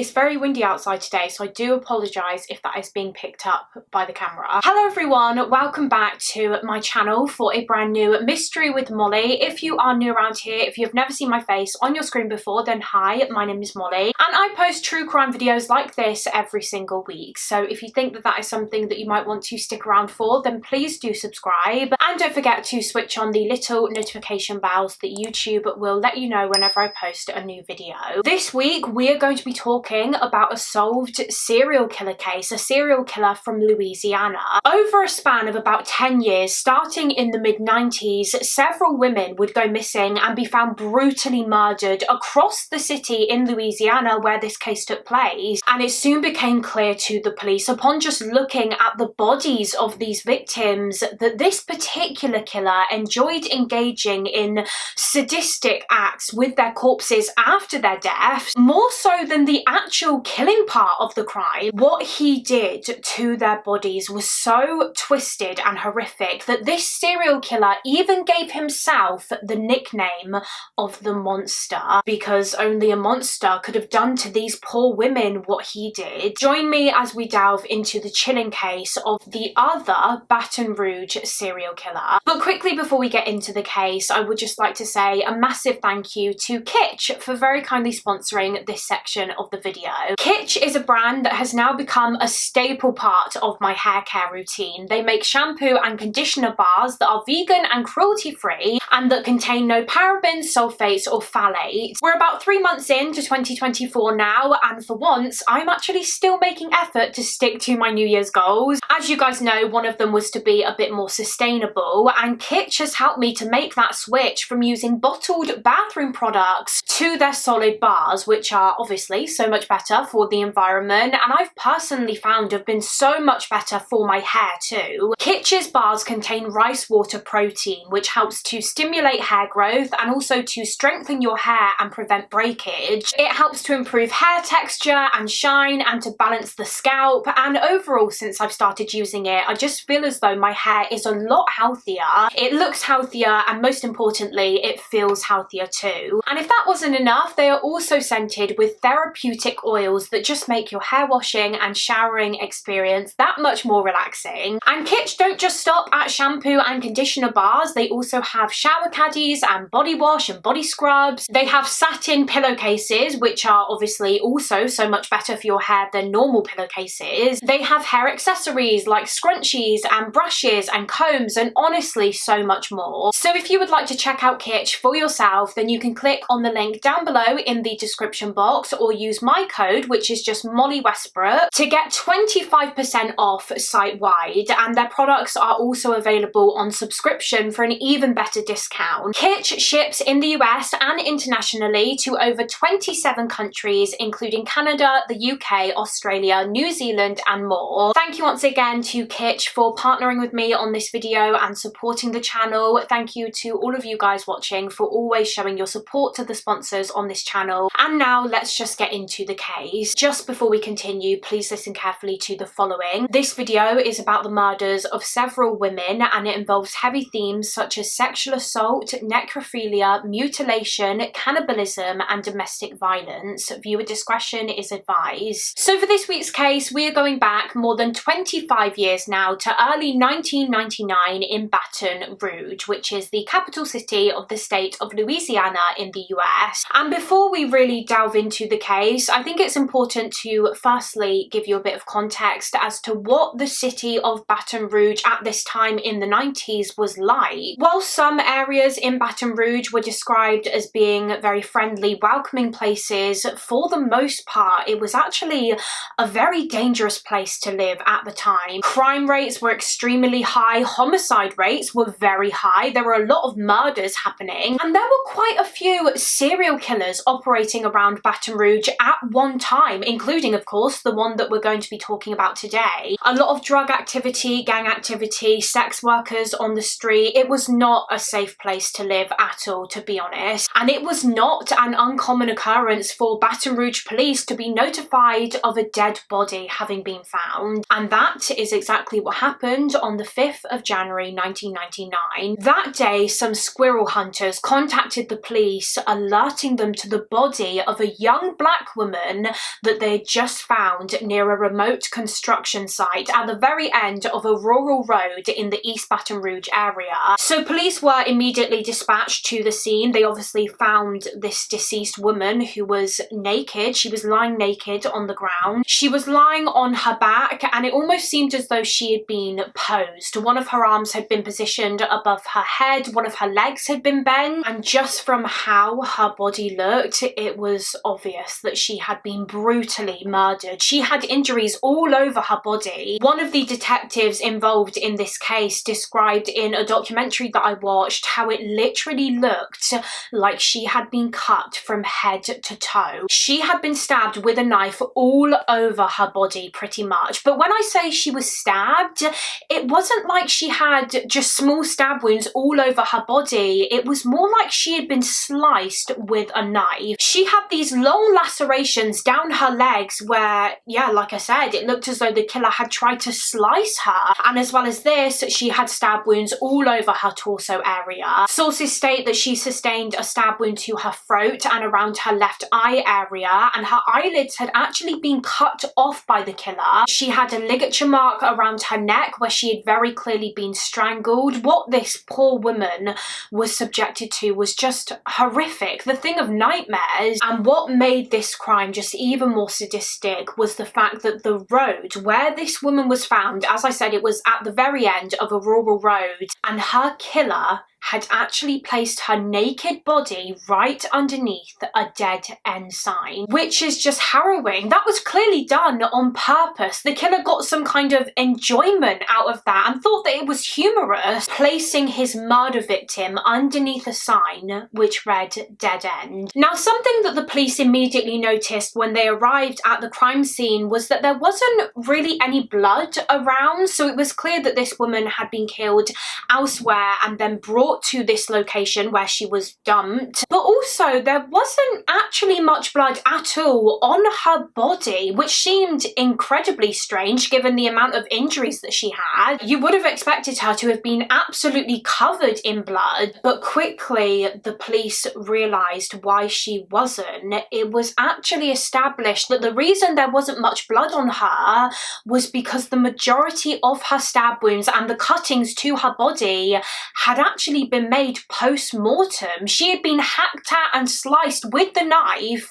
It's very windy outside today, so I do apologise if that is being picked up by the camera. Hello everyone, welcome back to my channel for a brand new Mystery with Mollie. If you are new around here, if you've never seen my face on your screen before, then hi, my name is Mollie, and I post true crime videos like this every single week. So if you think that that is something that you might want to stick around for, then please do subscribe, and don't forget to switch on the little notification bells that YouTube will let you know whenever I post a new video. This week we are going to be talking about a solved serial killer case, a serial killer from Louisiana. Over a span of about 10 years, starting in the mid-90s, several women would go missing and be found brutally murdered across the city in Louisiana where this case took place, and it soon became clear to the police upon just looking at the bodies of these victims that this particular killer enjoyed engaging in sadistic acts with their corpses after their deaths, more so than the actual killing part of the crime. What he did to their bodies was so twisted and horrific that this serial killer even gave himself the nickname of the monster, because only a monster could have done to these poor women what he did. Join me as we delve into the chilling case of the other Baton Rouge serial killer. But quickly before we get into the case, I would just like to say a massive thank you to Kitsch for very kindly sponsoring this section of the video. Kitsch is a brand that has now become a staple part of my hair care routine. They make shampoo and conditioner bars that are vegan and cruelty-free and that contain no parabens, sulfates or phthalates. We're about 3 months into 2024 now, and for once I'm actually still making effort to stick to my New Year's goals. As you guys know, one of them was to be a bit more sustainable, and Kitsch has helped me to make that switch from using bottled bathroom products to their solid bars, which are obviously so much better for the environment, and I've personally found have been so much better for my hair too. Kitsch's bars contain rice water protein, which helps to stimulate hair growth and also to strengthen your hair and prevent breakage. It helps to improve hair texture and shine and to balance the scalp, and overall since I've started using it, I just feel as though my hair is a lot healthier. It looks healthier, and most importantly, it feels healthier too. And if that wasn't enough, they are also scented with therapeutic oils that just make your hair washing and showering experience that much more relaxing. And Kitsch don't just stop at shampoo and conditioner bars, they also have shower caddies and body wash and body scrubs. They have satin pillowcases, which are obviously also so much better for your hair than normal pillowcases. They have hair accessories like scrunchies and brushes and combs, and honestly so much more. So if you would like to check out Kitsch for yourself, then you can click on the link down below in the description box, or use my code, which is just Mollie Westbrook, to get 25% off site-wide, and their products are also available on subscription for an even better discount. Kitsch ships in the US and internationally to over 27 countries, including Canada, the UK, Australia, New Zealand and more. Thank you once again to Kitsch for partnering with me on this video and supporting the channel. Thank you to all of you guys watching for always showing your support to the sponsors on this channel. And now let's just get into the case. Just before we continue, please listen carefully to the following. This video is about the murders of several women, and it involves heavy themes such as sexual assault, necrophilia, mutilation, cannibalism and domestic violence. Viewer discretion is advised. So for this week's case, we are going back more than 25 years now to early 1999 in Baton Rouge, which is the capital city of the state of Louisiana in the US. And before we really delve into the case, I think it's important to firstly give you a bit of context as to what the city of Baton Rouge at this time in the 90s was like. While some areas in Baton Rouge were described as being very friendly, welcoming places, for the most part it was actually a very dangerous place to live at the time. Crime rates were extremely high, homicide rates were very high, there were a lot of murders happening, and there were quite a few serial killers operating around Baton Rouge at one time, including of course the one that we're going to be talking about today. A lot of drug activity, gang activity, sex workers on the street. It was not a safe place to live at all, to be honest, and it was not an uncommon occurrence for Baton Rouge police to be notified of a dead body having been found, and that is exactly what happened on the 5th of January 1999. That day, some squirrel hunters contacted the police, alerting them to the body of a young black woman woman that they had just found near a remote construction site at the very end of a rural road in the East Baton Rouge area. So police were immediately dispatched to the scene. They obviously found this deceased woman who was naked. She was lying naked on the ground. She was lying on her back, and it almost seemed as though she had been posed. One of her arms had been positioned above her head, one of her legs had been bent, and just from how her body looked, it was obvious that she had been brutally murdered. She had injuries all over her body. One of the detectives involved in this case described in a documentary that I watched how it literally looked like she had been cut from head to toe. She had been stabbed with a knife all over her body pretty much. But when I say she was stabbed, it wasn't like she had just small stab wounds all over her body. It was more like she had been sliced with a knife. She had these long lacerations down her legs where, yeah, like I said, it looked as though the killer had tried to slice her. And as well as this, she had stab wounds all over her torso area. Sources state that she sustained a stab wound to her throat and around her left eye area, and her eyelids had actually been cut off by the killer. She had a ligature mark around her neck where she had very clearly been strangled. What this poor woman was subjected to was just horrific, the thing of nightmares. And what made this crime just even more sadistic was the fact that the road where this woman was found, as I said, it was at the very end of a rural road, and her killer had actually placed her naked body right underneath a dead end sign, which is just harrowing. That was clearly done on purpose. The killer got some kind of enjoyment out of that and thought that it was humorous, placing his murder victim underneath a sign which read dead end. Now, something that the police immediately noticed when they arrived at the crime scene was that there wasn't really any blood around, so it was clear that this woman had been killed elsewhere and then brought to this location where she was dumped. But also there wasn't actually much blood at all on her body, which seemed incredibly strange given the amount of injuries that she had. You would have expected her to have been absolutely covered in blood, but quickly the police realised why she wasn't. It was actually established that the reason there wasn't much blood on her was because the majority of her stab wounds and the cuttings to her body had actually been made post-mortem. She had been hacked at and sliced with the knife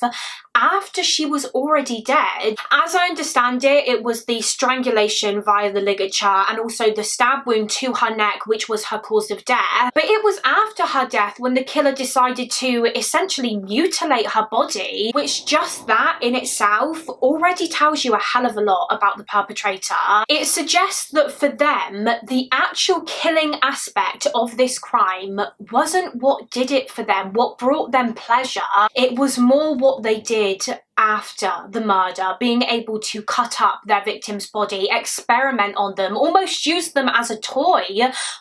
after she was already dead. As I understand it, it was the strangulation via the ligature and also the stab wound to her neck which was her cause of death. But it was after her death when the killer decided to essentially mutilate her body, which just that in itself already tells you a hell of a lot about the perpetrator. It suggests that for them, the actual killing aspect of this crime wasn't what did it for them, what brought them pleasure. It was more what they did after the murder, being able to cut up their victim's body, experiment on them, almost use them as a toy,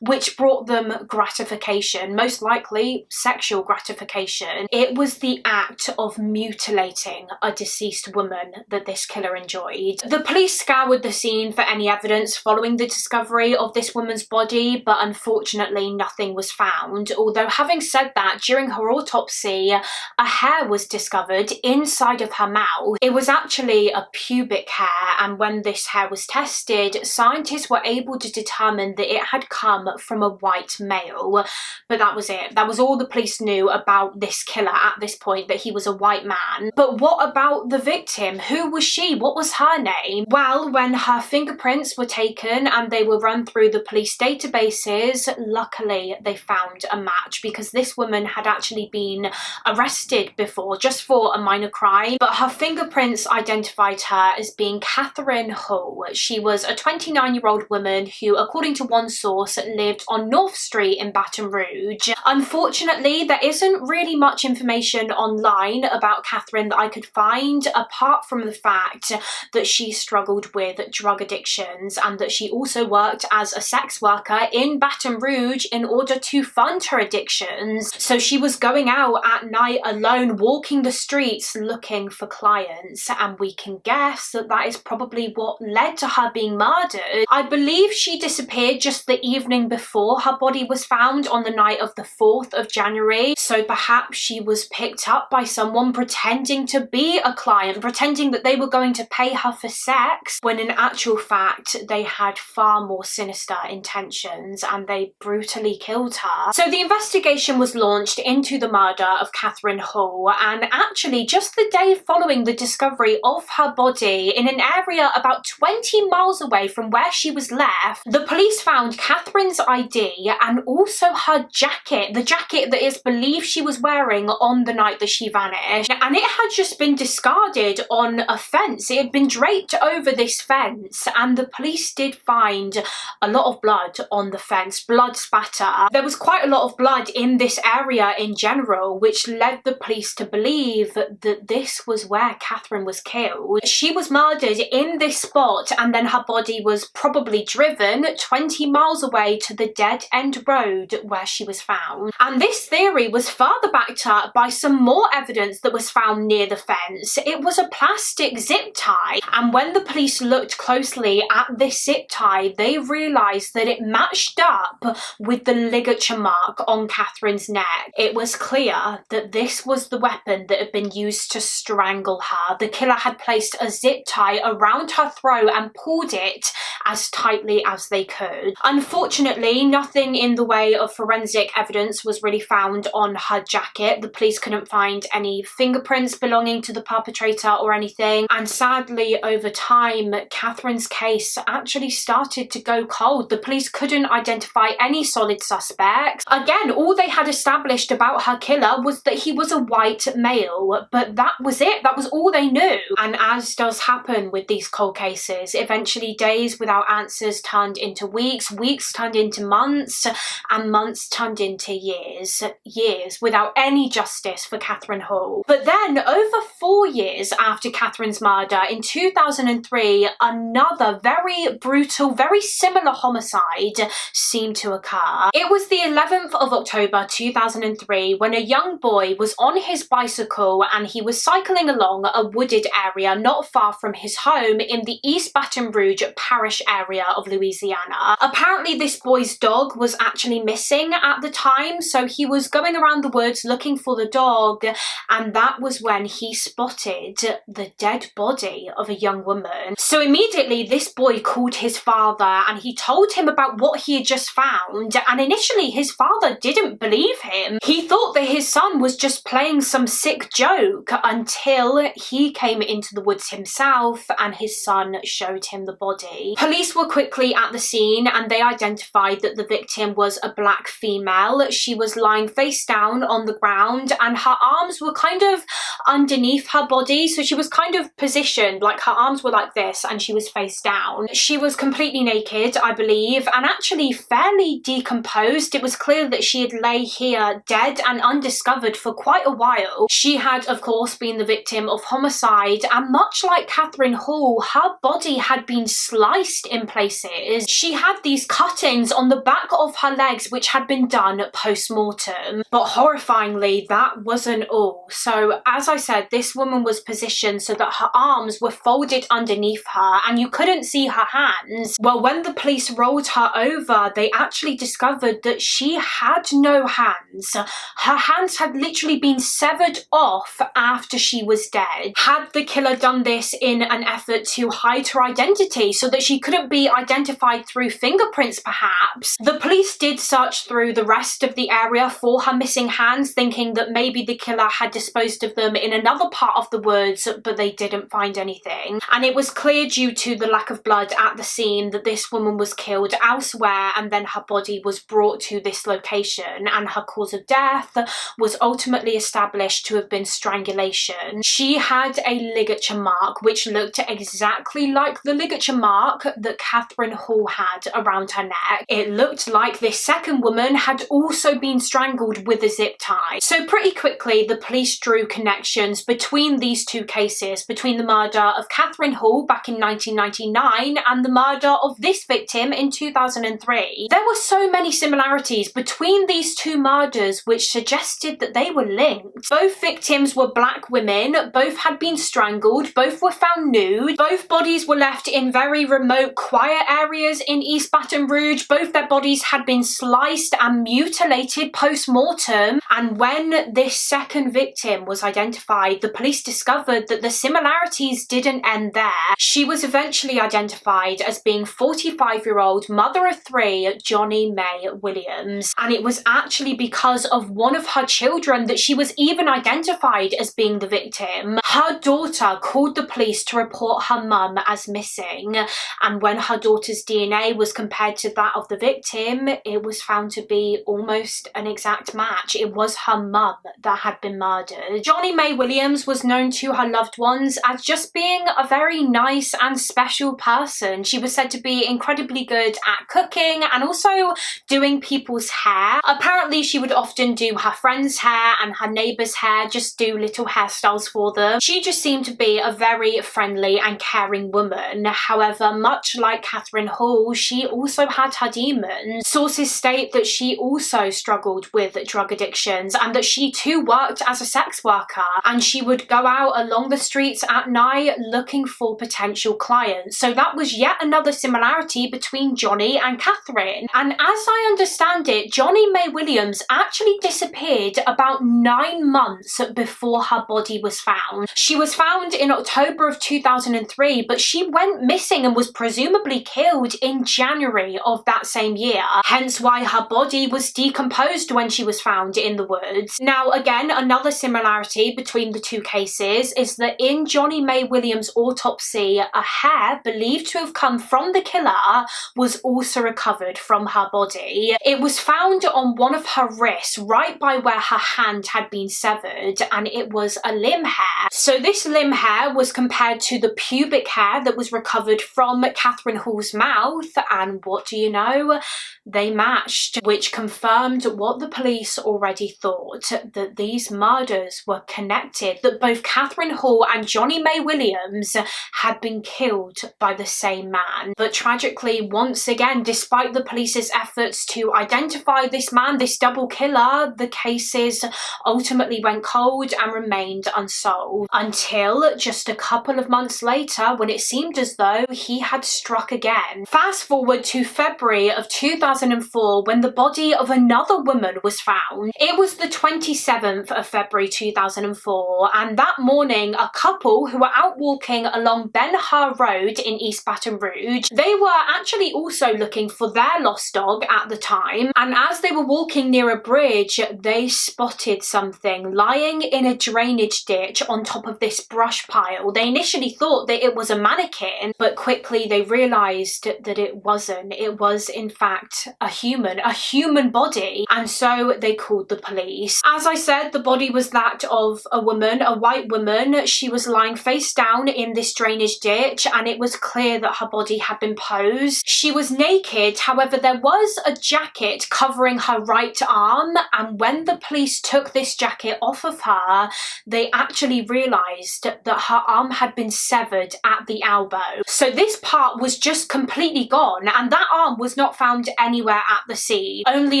which brought them gratification, most likely sexual gratification. It was the act of mutilating a deceased woman that this killer enjoyed. The police scoured the scene for any evidence following the discovery of this woman's body, but unfortunately nothing was found. Although having said that, during her autopsy, a hair was discovered inside of her mouth. It was actually a pubic hair, and when this hair was tested, scientists were able to determine that it had come from a white male. But that was it. That was all the police knew about this killer at this point, that he was a white man. But what about the victim? Who was she? What was her name? Well, when her fingerprints were taken and they were run through the police databases, luckily they found a match, because this woman had actually been arrested before just for a minor crime, but her fingerprints identified her as being Catherine Hull. She was a 29-year-old woman who, according to one source, lived on North Street in Baton Rouge. Unfortunately, there isn't really much information online about Catherine that I could find, apart from the fact that she struggled with drug addictions and that she also worked as a sex worker in Baton Rouge in order to fund her addictions. So she was going out at night alone, walking the streets looking for clients, and we can guess that that is probably what led to her being murdered. I believe she disappeared just the evening before her body was found on the night of the 4th of January, so perhaps she was picked up by someone pretending to be a client, pretending that they were going to pay her for sex, when in actual fact they had far more sinister intentions and they brutally killed her. So the investigation was launched into the murder of Catherine Hall, and actually just the day following the discovery of her body in an area about 20 miles away from where she was left, the police found Catherine's ID and also her jacket, the jacket that is believed she was wearing on the night that she vanished, and it had just been discarded on a fence. It had been draped over this fence, and the police did find a lot of blood on the fence, blood spatter. There was quite a lot of blood in this area in general, which led the police to believe that this was where Catherine was killed. She was murdered in this spot, and then her body was probably driven 20 miles away to the dead end road where she was found. And this theory was further backed up by some more evidence that was found near the fence. It was a plastic zip tie, and when the police looked closely at this zip tie, they realised that it matched up with the ligature mark on Catherine's neck. It was clear that this was the weapon that had been used to strangle her. The killer had placed a zip tie around her throat and pulled it as tightly as they could. Unfortunately, nothing in the way of forensic evidence was really found on her jacket. The police couldn't find any fingerprints belonging to the perpetrator or anything, and sadly over time Catherine's case actually started to go cold. The police couldn't identify any solid suspects. Again, all they had established about her killer was that he was a white male, but that was it. That was all they knew. And as does happen with these cold cases, eventually days without answers turned into weeks, weeks turned into months, and months turned into years. Years without any justice for Catherine Hall. But then, over 4 years after Catherine's murder, in 2003, another very brutal, very similar homicide seemed to occur. It was the 11th of October 2003 when a young boy was on his bicycle and he was cycling along a wooded area not far from his home in the East Baton Rouge parish area of Louisiana. Apparently this boy's dog was actually missing at the time, so he was going around the woods looking for the dog, and that was when he spotted the dead body of a young woman. So immediately this boy called his father and he told him about what he had just found, and initially his father didn't believe him. He thought that his son was just playing some sick joke until he came into the woods himself and his son showed him the body. Police were quickly at the scene and they identified that the victim was a black female. She was lying face down on the ground and her arms were kind of underneath her body, so she was kind of positioned like her arms were like this and she was face down. She was completely naked, I believe, and actually fairly decomposed. It was clear that she had lay here dead and undiscovered for quite a while. She had of course been the victim of homicide, and much like Catherine Hall, her body had been sliced in places. She had these cuttings on the back of her legs which had been done post-mortem. But horrifyingly, that wasn't all. So as I said, this woman was positioned so that her arms were folded underneath her and you couldn't see her hands. Well, when the police rolled her over, they actually discovered that she had no hands. Her hands had literally been severed off after she was dead. Had the killer done this in an effort to hide her identity so that she couldn't be identified through fingerprints perhaps? The police did search through the rest of the area for her missing hands, thinking that maybe the killer had disposed of them in another part of the woods, but they didn't find anything. And it was clear due to the lack of blood at the scene that this woman was killed elsewhere and then her body was brought to this location, and her cause of death was ultimately established to have been strangulation. She had a ligature mark which looked exactly like the ligature mark that Catherine Hall had around her neck. It looked like this second woman had also been strangled with a zip tie. So pretty quickly the police drew connections between these two cases, between the murder of Catherine Hall back in 1999 and the murder of this victim in 2003. There were so many similarities between these two murders which suggested that they were linked. Both victims were black women women. Both had been strangled. Both were found nude. Both bodies were left in very remote, quiet areas in East Baton Rouge. Both their bodies had been sliced and mutilated post-mortem. And when this second victim was identified, the police discovered that the similarities didn't end there. She was eventually identified as being 45-year-old mother of three, Johnny Mae Williams. And it was actually because of one of her children that she was even identified as being the victim. Her daughter called the police to report her mum as missing, and when her daughter's DNA was compared to that of the victim, it was found to be almost an exact match. It was her mum that had been murdered. Johnny Mae Williams was known to her loved ones as just being a very nice and special person. She was said to be incredibly good at cooking and also doing people's hair. Apparently she would often do her friends' hair and her neighbours' hair, just do little hairstyles for them. She just seemed to be a very friendly and caring woman. However, much like Catherine Hall, she also had her demons. Sources state that she also struggled with drug addictions and that she too worked as a sex worker, and she would go out along the streets at night looking for potential clients. So that was yet another similarity between Johnny and Catherine. And as I understand it, Johnny Mae Williams actually disappeared about 9 months before her body was found. She was found in October of 2003, but she went missing and was presumably killed in January of that same year, hence why her body was decomposed when she was found in the woods. Now again, another similarity between the two cases is that in Johnny Mae Williams' autopsy, a hair believed to have come from the killer was also recovered from her body. It was found on one of her wrists, right by where her hand had been severed, and it was a limb hair. So this limb hair was compared to the pubic hair that was recovered from Catherine Hall's mouth, and what do you know? They matched, which confirmed what the police already thought, that these murders were connected, that both Catherine Hall and Johnny Mae Williams had been killed by the same man. But tragically, once again, despite the police's efforts to identify this man, this double killer, the cases ultimately went cold and remained unsolved until just a couple of months later, when it seemed as though he had struck again. Fast forward to February of 2004, when the body of another woman was found. It was the 27th of February 2004, and that morning a couple who were out walking along Ben-Hur Road in East Baton Rouge, they were actually also looking for their lost dog at the time, and as they were walking near a bridge, they spotted something lying in a drainage ditch on top of this brush pile. They initially thought that it was a mannequin, but quickly they realised that it wasn't. It was in fact a human body, and so they called the police. As I said, the body was that of a woman, a white woman. She was lying face down in this drainage ditch, and it was clear that her body had been posed. She was naked, however there was a jacket covering her right arm, and when the police took this jacket off of her, they actually realised that her arm had been severed at the elbow. So this part was just completely gone, and that arm was not found anywhere at the scene. Only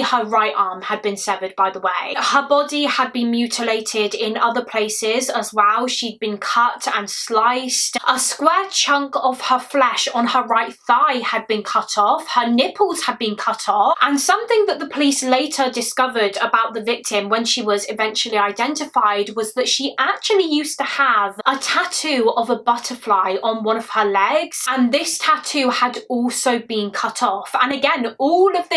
her right arm had been severed, by the way. Her body had been mutilated in other places as well. She'd been cut and sliced. A square chunk of her flesh on her right thigh had been cut off. Her nipples had been cut off. And something that the police later discovered about the victim when she was eventually identified was that she actually used to have a tattoo of a butterfly on one of her legs, and this tattoo had also been cut off. And again, all of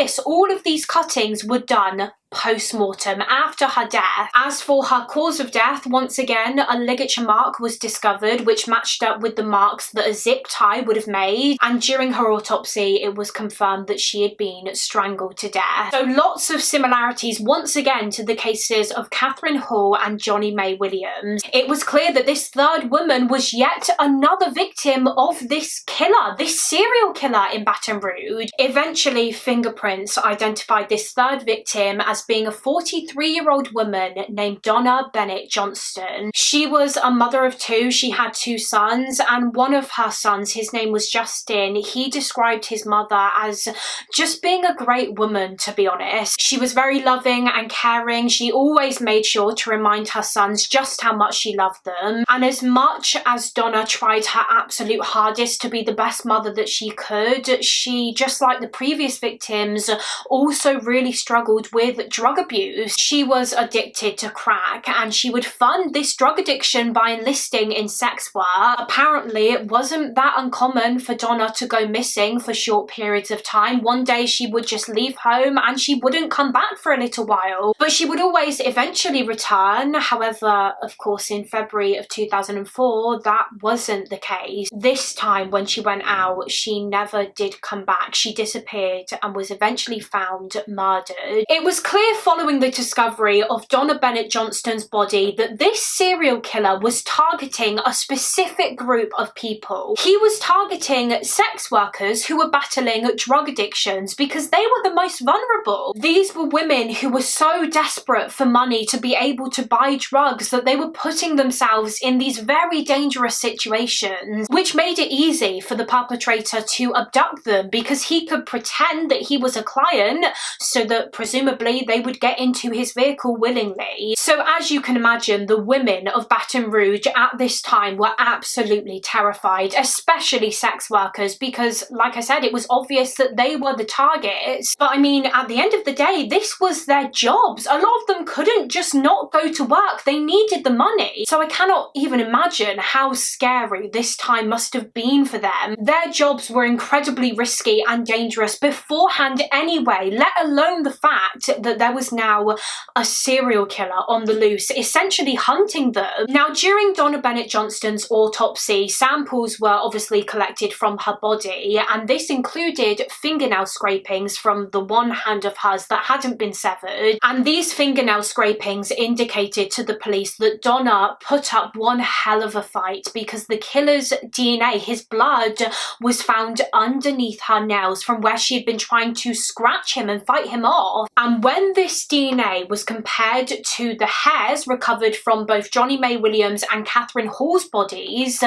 these cuttings were done post-mortem, after her death. As for her cause of death, once again, a ligature mark was discovered which matched up with the marks that a zip tie would have made, and during her autopsy it was confirmed that she had been strangled to death. So lots of similarities once again to the cases of Catherine Hall and Johnny Mae Williams. It was clear that this third woman was yet another victim of this killer, this serial killer in Baton Rouge. Eventually, fingerprints identified this third victim as as being a 43-year-old woman named Donna Bennett Johnston. She was a mother of two. She had two sons, and one of her sons, his name was Justin, he described his mother as just being a great woman, to be honest. She was very loving and caring. She always made sure to remind her sons just how much she loved them. And as much as Donna tried her absolute hardest to be the best mother that she could, she, just like the previous victims, also really struggled with drug abuse. She was addicted to crack, and she would fund this drug addiction by enlisting in sex work. Apparently, it wasn't that uncommon for Donna to go missing for short periods of time. One day she would just leave home and she wouldn't come back for a little while, but she would always eventually return. However, of course, in February of 2004, that wasn't the case. This time when she went out, she never did come back. She disappeared and was eventually found murdered. It was clear following the discovery of Donna Bennett Johnston's body that this serial killer was targeting a specific group of people. He was targeting sex workers who were battling drug addictions because they were the most vulnerable. These were women who were so desperate for money to be able to buy drugs that they were putting themselves in these very dangerous situations, which made it easy for the perpetrator to abduct them because he could pretend that he was a client so that presumably they would get into his vehicle willingly. So as you can imagine, the women of Baton Rouge at this time were absolutely terrified, especially sex workers, because like I said, it was obvious that they were the targets. But I mean, at the end of the day, this was their jobs. A lot of them couldn't just not go to work. They needed the money. So I cannot even imagine how scary this time must have been for them. Their jobs were incredibly risky and dangerous beforehand anyway, let alone the fact that there was now a serial killer on the loose, essentially hunting them. Now, during Donna Bennett Johnston's autopsy, samples were obviously collected from her body, and this included fingernail scrapings from the one hand of hers that hadn't been severed. And these fingernail scrapings indicated to the police that Donna put up one hell of a fight because the killer's DNA, his blood, was found underneath her nails from where she had been trying to scratch him and fight him off. And when this DNA was compared to the hairs recovered from both Johnny Mae Williams and Catherine Hall's bodies,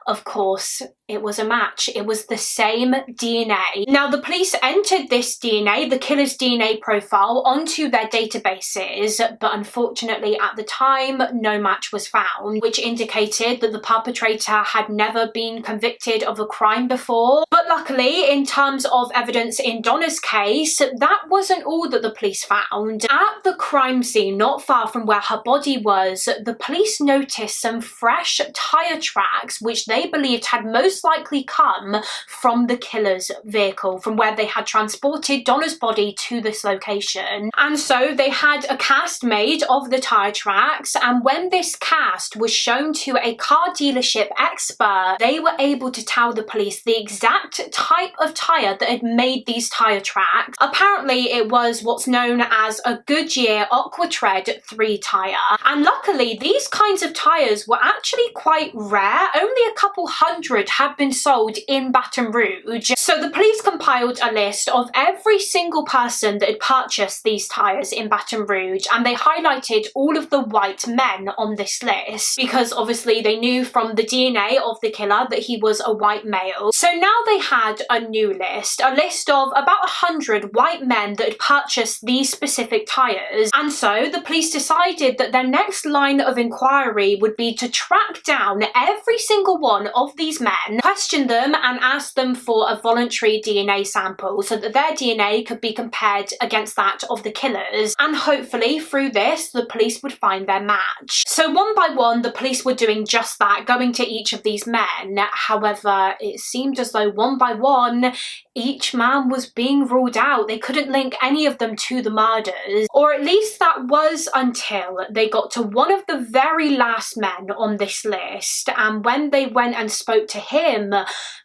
of course, it was a match. It was the same DNA. Now, the police entered this DNA, the killer's DNA profile, onto their databases, but unfortunately at the time, no match was found, which indicated that the perpetrator had never been convicted of a crime before. But luckily, in terms of evidence in Donna's case, that wasn't all that the police found. At the crime scene, not far from where her body was, the police noticed some fresh tire tracks, which they believed had most likely come from the killer's vehicle, from where they had transported Donna's body to this location. And so they had a cast made of the tire tracks, and when this cast was shown to a car dealership expert, they were able to tell the police the exact type of tire that had made these tire tracks. Apparently it was what's known as a Goodyear Aquatred 3 tire, and luckily these kinds of tires were actually quite rare. Only a couple hundred had been sold in Baton Rouge. So the police compiled a list of every single person that had purchased these tires in Baton Rouge, and they highlighted all of the white men on this list because obviously they knew from the DNA of the killer that he was a white male. So now they had a new list, a list of about 100 white men that had purchased these specific tires. And so the police decided that their next line of inquiry would be to track down every single one of these men, question them and ask them for a voluntary DNA sample so that their DNA could be compared against that of the killers. And hopefully through this, the police would find their match. So one by one, the police were doing just that, going to each of these men. However, it seemed as though one by one, each man was being ruled out. They couldn't link any of them to the murders, or at least that was until they got to one of the very last men on this list. And when they went and spoke to him,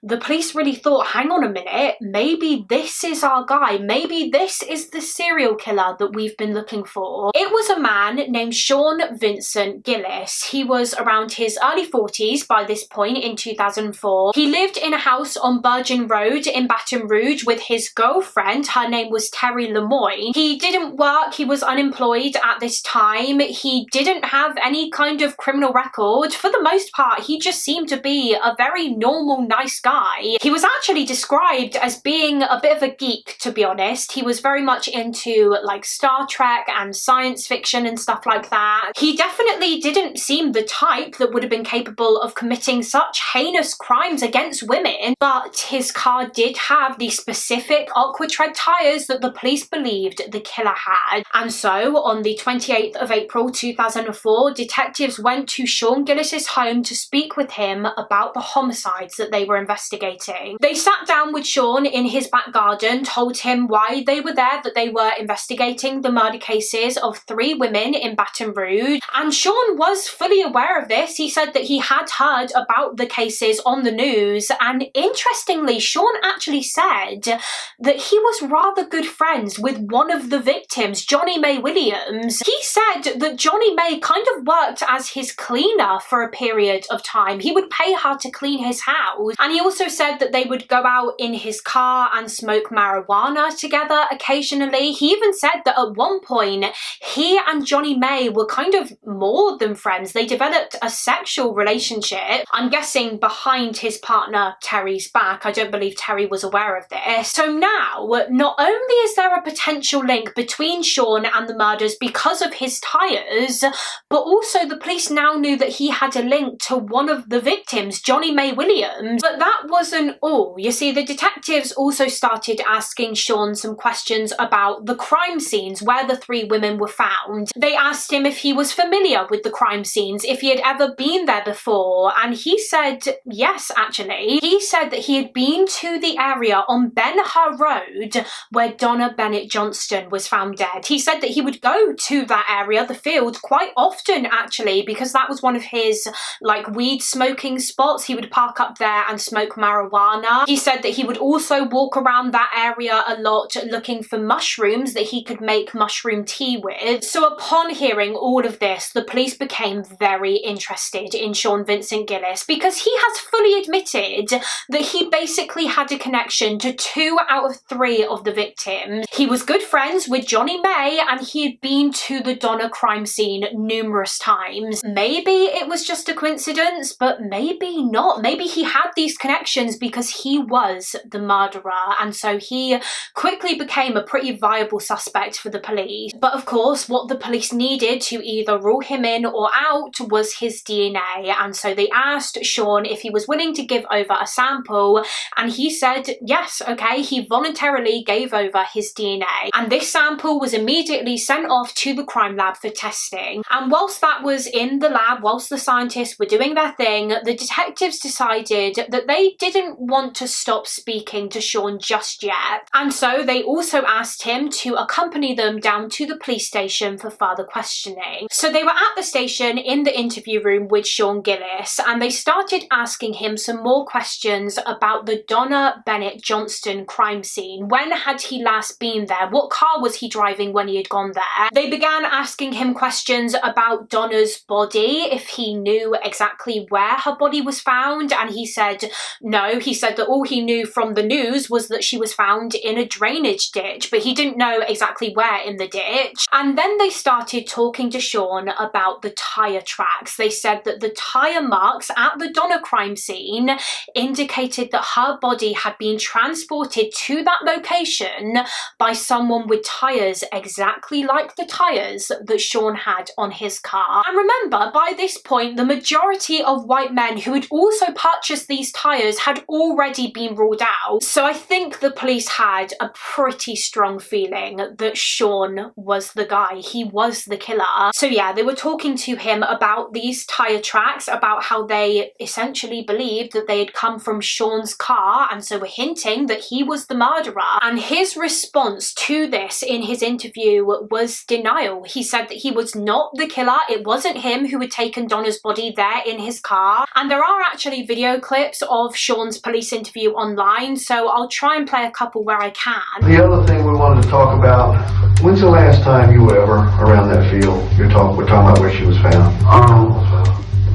the police really thought, hang on a minute, maybe this is our guy. Maybe this is the serial killer that we've been looking for. It was a man named Sean Vincent Gillis. He was around his early 40s by this point in 2004. He lived in a house on Virgin Road in Baton Rouge with his girlfriend. Her name was Terry Lemoyne. He didn't work. He was unemployed at this time. He didn't have any kind of criminal record. For the most part, he just seemed to be a very normal, nice guy. He was actually described as being a bit of a geek, to be honest. He was very much into like Star Trek and science fiction and stuff like that. He definitely didn't seem the type that would have been capable of committing such heinous crimes against women, but his car did have the specific aqua tread tyres that the police believed the killer had. And so on the 28th of April 2004, detectives went to Sean Gillis's home to speak with him about the homicides that they were investigating. They sat down with Sean in his back garden, told him why they were there, that they were investigating the murder cases of 3 women in Baton Rouge, and Sean was fully aware of this. He said that he had heard about the cases on the news, and interestingly, Sean actually said that he was rather good friends with one of the victims, Johnny Mae Williams. He said that Johnny Mae kind of worked as his cleaner for a period of time. He would pay her to clean his house, and he also said that they would go out in his car and smoke marijuana together occasionally. He even said that at one point he and Johnny Mae were kind of more than friends. They developed a sexual relationship, I'm guessing behind his partner Terry's back. I don't believe Terry was aware of this. So now, not only is there a potential link between Sean and the murders because of his tyres, but also the police now knew that he had a link to one of the victims, Johnny Mae Williams. But that wasn't all. You see, the detectives also started asking Sean some questions about the crime scenes where the 3 women were found. They asked him if he was familiar with the crime scenes, if he had ever been there before, and he said yes, actually. He said that he had been to the area on Ben-Hur Road where Donna Bennett Johnston was found dead. He said that he would go to that area, the field, quite often actually, because that was one of his like weed smoking spots. He would park up there and smoke marijuana. He said that he would also walk around that area a lot looking for mushrooms that he could make mushroom tea with. So upon hearing all of this, the police became very interested in Sean Vincent Gillis because he has fully admitted that he basically had a connection to 2 out of 3 of the victims. He was good friends with Johnny Mae and he had been to the Donna crime scene numerous times. Maybe it was just a coincidence, but maybe not. Maybe he had these connections because he was the murderer, and so he quickly became a pretty viable suspect for the police. But of course, what the police needed to either rule him in or out was his DNA, and so they asked Sean if he was willing to give over a sample, and he said yes, okay. He voluntarily gave over his DNA, and this sample was immediately sent off to the crime lab for testing. And whilst that was in the lab, whilst the scientists were doing their thing, the detectives decided that they didn't want to stop speaking to Sean just yet, and so they also asked him to accompany them down to the police station for further questioning. So they were at the station in the interview room with Sean Gillis, and they started asking him some more questions about the Donna Bennett Johnston crime scene. When had he last been there? What car was he driving when he had gone there? They began asking him questions about Donna's body, if he knew exactly where her body was found, and he said no. He said that all he knew from the news was that she was found in a drainage ditch, but he didn't know exactly where in the ditch. And then they started talking to Sean about the tyre tracks. They said that the tyre marks at the Donna crime scene indicated that her body had been transported to that location by someone with tyres exactly like the tyres that Sean had on his car. And remember, by this point, the majority of white men who had also purchased these tyres had already been ruled out. So I think the police had a pretty strong feeling that Sean was the guy. He was the killer. So yeah, they were talking to him about these tyre tracks, about how they essentially believed that they had come from Sean's car, and so were hinting that he was the murderer. And his response to this in his interview was denial. He said that he was not the killer. It wasn't him who had taken Donna's body there in his car. And there are actually video clips of Sean's police interview on online, so I'll try and play a couple where I can. The other thing we wanted to talk about, when's the last time you were ever around that field? We're talking about where she was found.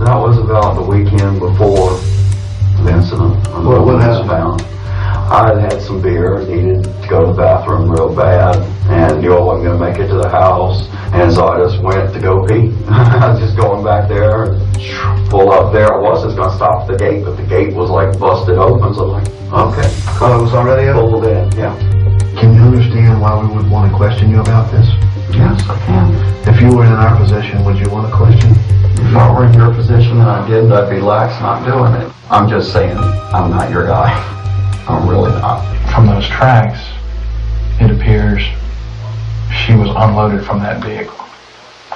That was about the weekend before the incident. What was happened? Found. I had some beer, needed to go to the bathroom real bad, and knew I wasn't going to make it to the house, and so I just went to go pee. I was just going back there, pull up there. I was just going to stop at the gate, but the gate was like busted open, so I'm like, okay. Oh, it was already up? Pulled in, yeah. Can you understand why we would want to question you about this? Yes, I can. If you were in our position, would you want to question? If I were in your position and I did, I'd be lax not doing it. I'm just saying, I'm not your guy. I'm really not. From those tracks, it appears she was unloaded from that vehicle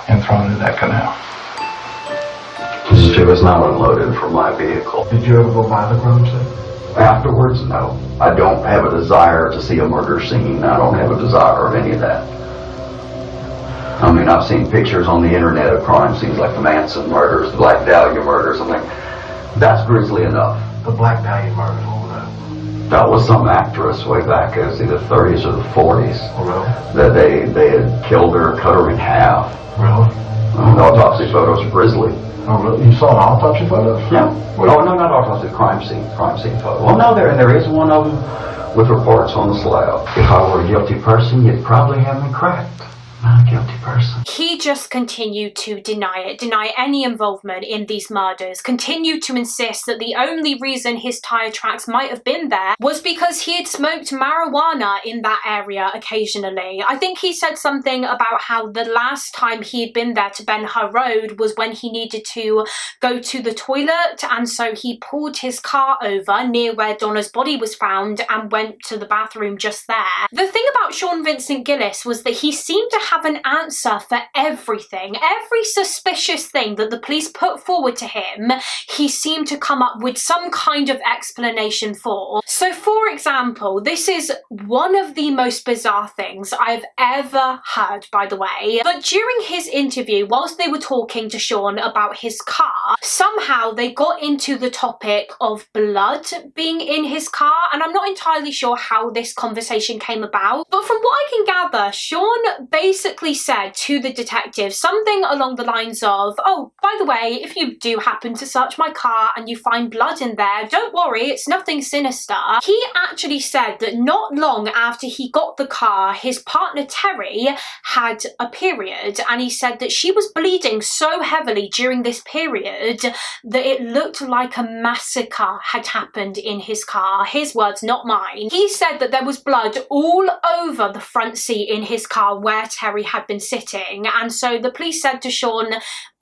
and thrown into that canal. She was not unloaded from my vehicle. Did you ever go by the crime scene? Afterwards, no. I don't have a desire to see a murder scene. I don't have a desire of any of that. I mean, I've seen pictures on the internet of crime scenes like the Manson murders, the Black Dahlia murders. I'm like, that's grisly enough. The Black Dahlia murder, what was that? That was some actress way back, it was either 30s or the 40s. Oh, really? That they had killed her, cut her in half. Really? The autopsy photos are grisly. Oh, really? You saw the autopsy photos? Yeah. Oh, no, not autopsy, crime scene photo. Well, no, there is one of them with reports on the slab. If I were a guilty person, you'd probably have me cracked. Not a guilty person. He just continued to deny any involvement in these murders, continued to insist that the only reason his tire tracks might have been there was because he had smoked marijuana in that area occasionally. I think he said something about how the last time he had been there to Ben Hur Road was when he needed to go to the toilet, and so he pulled his car over near where Donna's body was found and went to the bathroom just there. The thing about Sean Vincent Gillis was that he seemed to have an answer for everything. Every suspicious thing that the police put forward to him, he seemed to come up with some kind of explanation for. So for example, this is one of the most bizarre things I've ever heard, by the way, but during his interview, whilst they were talking to Sean about his car, somehow they got into the topic of blood being in his car, and I'm not entirely sure how this conversation came about, but from what I can gather, Sean basically said to the detective something along the lines of, oh, by the way, if you do happen to search my car and you find blood in there, don't worry, it's nothing sinister. He actually said that not long after he got the car, his partner Terry had a period, and he said that she was bleeding so heavily during this period that it looked like a massacre had happened in his car. His words, not mine. He said that there was blood all over the front seat in his car where Terry had been sitting, and so the police said to Sean,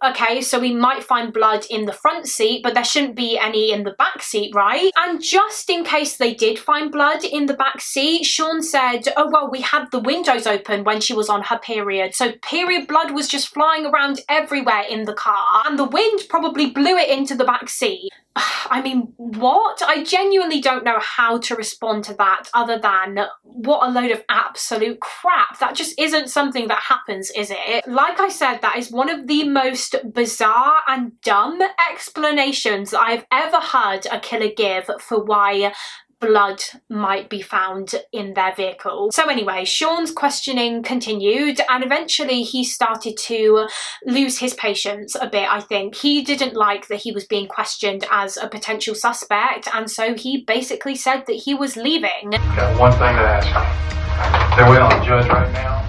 okay, so we might find blood in the front seat, but there shouldn't be any in the back seat, right? And just in case they did find blood in the back seat, Sean said, oh, well, we had the windows open when she was on her period, so period blood was just flying around everywhere in the car, and the wind probably blew it into the back seat. I mean, what? I genuinely don't know how to respond to that other than, what a load of absolute crap. That just isn't something that happens, is it? Like I said, that is one of the most bizarre and dumb explanations that I've ever heard a killer give for why blood might be found in their vehicle. So anyway, Sean's questioning continued, and eventually he started to lose his patience a bit, I think. He didn't like that he was being questioned as a potential suspect, and so he basically said that he was leaving. Got one thing to ask you. They're waiting on the judge right now,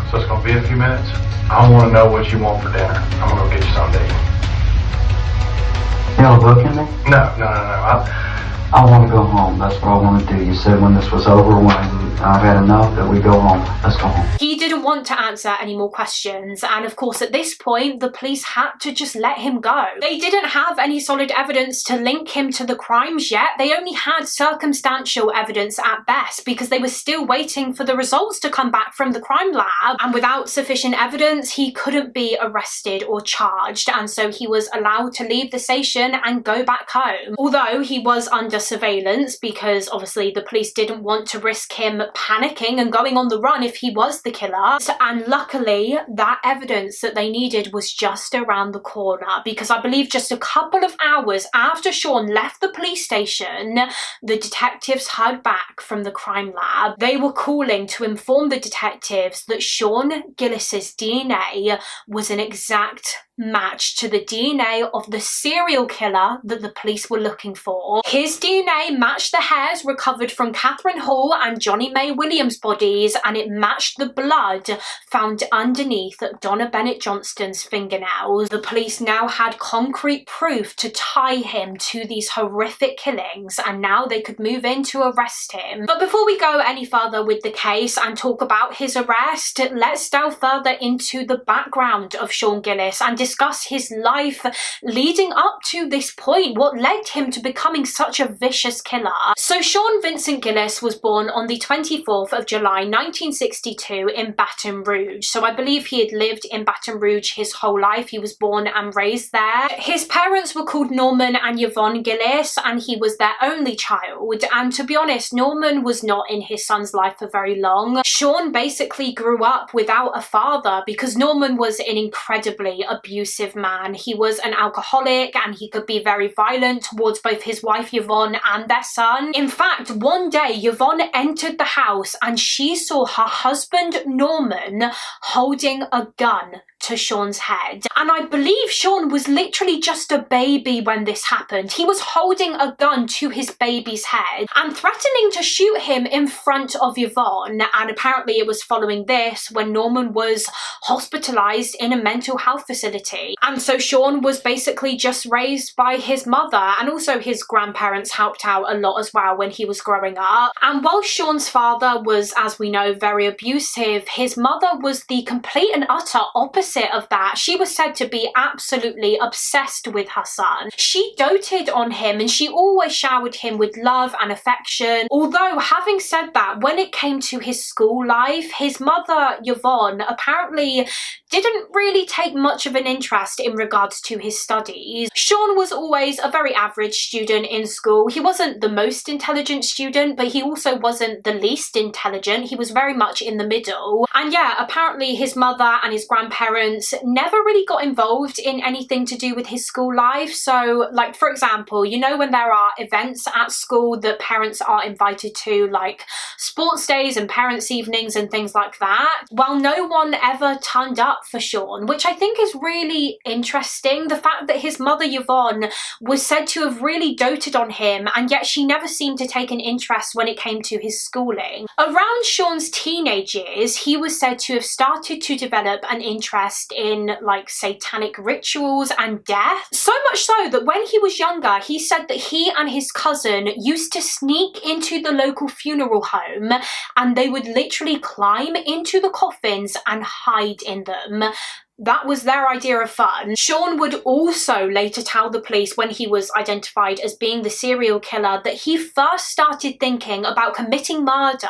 so it's going to be a few minutes. I want to know what you want for dinner. I'm going to go get you something to eat. You got a book in there? No. I want to go home. That's what I want to do. You said when this was over, when I've had enough, that we go home. Let's go home. He didn't want to answer any more questions, and of course at this point the police had to just let him go. They didn't have any solid evidence to link him to the crimes yet. They only had circumstantial evidence at best because they were still waiting for the results to come back from the crime lab, and without sufficient evidence he couldn't be arrested or charged, and so he was allowed to leave the station and go back home. Although he was under under surveillance because obviously the police didn't want to risk him panicking and going on the run if he was the killer. And luckily, that evidence that they needed was just around the corner, because I believe just a couple of hours after Sean left the police station, the detectives heard back from the crime lab. They were calling to inform the detectives that Sean Gillis's DNA was an exact match to the DNA of the serial killer that the police were looking for. His DNA matched the hairs recovered from Catherine Hall and Johnny May Williams' bodies, and it matched the blood found underneath Donna Bennett Johnston's fingernails. The police now had concrete proof to tie him to these horrific killings, and now they could move in to arrest him. But before we go any further with the case and talk about his arrest, let's delve further into the background of Sean Gillis and discuss his life leading up to this point, what led him to becoming such a vicious killer. So Sean Vincent Gillis was born on the 24th of July 1962 in Baton Rouge. So I believe he had lived in Baton Rouge his whole life. He was born and raised there. His parents were called Norman and Yvonne Gillis, and he was their only child. And to be honest, Norman was not in his son's life for very long. Sean basically grew up without a father because Norman was an incredibly abusive man. He was an alcoholic and he could be very violent towards both his wife Yvonne and their son. In fact, one day Yvonne entered the house and she saw her husband Norman holding a gun to Sean's head. And I believe Sean was literally just a baby when this happened. He was holding a gun to his baby's head and threatening to shoot him in front of Yvonne. And apparently it was following this when Norman was hospitalized in a mental health facility. And so Sean was basically just raised by his mother, and also his grandparents helped out a lot as well when he was growing up. And while Sean's father was, as we know, very abusive, his mother was the complete and utter opposite of that. She was said to be absolutely obsessed with her son. She doted on him and she always showered him with love and affection. Although, having said that, when it came to his school life, his mother Yvonne apparently didn't really take much of an interest in regards to his studies. Sean was always a very average student in school. He wasn't the most intelligent student, but he also wasn't the least intelligent. He was very much in the middle. And yeah, apparently his mother and his grandparents never really got involved in anything to do with his school life. So, like, for example, you know when there are events at school that parents are invited to, like sports days and parents' evenings and things like that? Well, no one ever turned up for Sean, which I think is really interesting. The fact that his mother Yvonne was said to have really doted on him, and yet she never seemed to take an interest when it came to his schooling. Around Sean's teenage years, he was said to have started to develop an interest in like satanic rituals and death. So much so that when he was younger, he said that he and his cousin used to sneak into the local funeral home and they would literally climb into the coffins and hide in them. That was their idea of fun. Sean would also later tell the police, when he was identified as being the serial killer, that he first started thinking about committing murder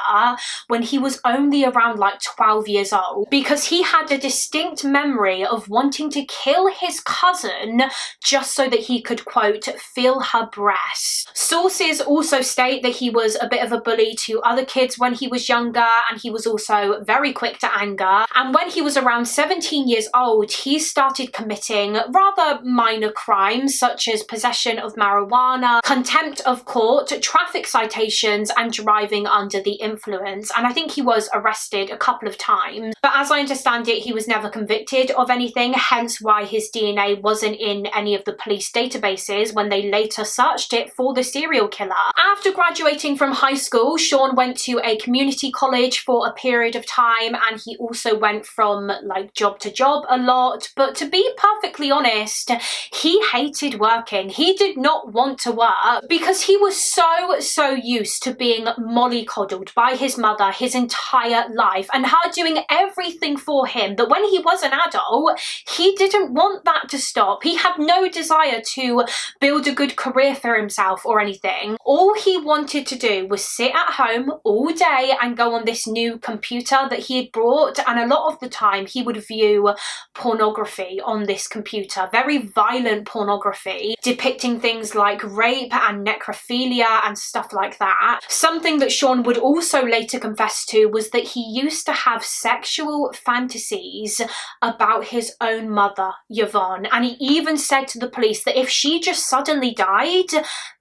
when he was only around like 12 years old, because he had a distinct memory of wanting to kill his cousin just so that he could, quote, feel her breast. Sources also state that he was a bit of a bully to other kids when he was younger, and he was also very quick to anger. And when he was around 17 years old, he started committing rather minor crimes such as possession of marijuana, contempt of court, traffic citations, and driving under the influence. And I think he was arrested a couple of times, but as I understand it, he was never convicted of anything, hence why his DNA wasn't in any of the police databases when they later searched it for the serial killer. After graduating from high school, Sean went to a community college for a period of time, and he also went from like job to job a lot. But to be perfectly honest, he hated working. He did not want to work because he was so used to being mollycoddled by his mother his entire life and her doing everything for him, that when he was an adult, he didn't want that to stop. He had no desire to build a good career for himself or anything. All he wanted to do was sit at home all day and go on this new computer that he had brought, and a lot of the time he would view pornography on this computer, very violent pornography, depicting things like rape and necrophilia and stuff like that. Something that Sean would also later confess to was that he used to have sexual fantasies about his own mother, Yvonne, and he even said to the police that if she just suddenly died,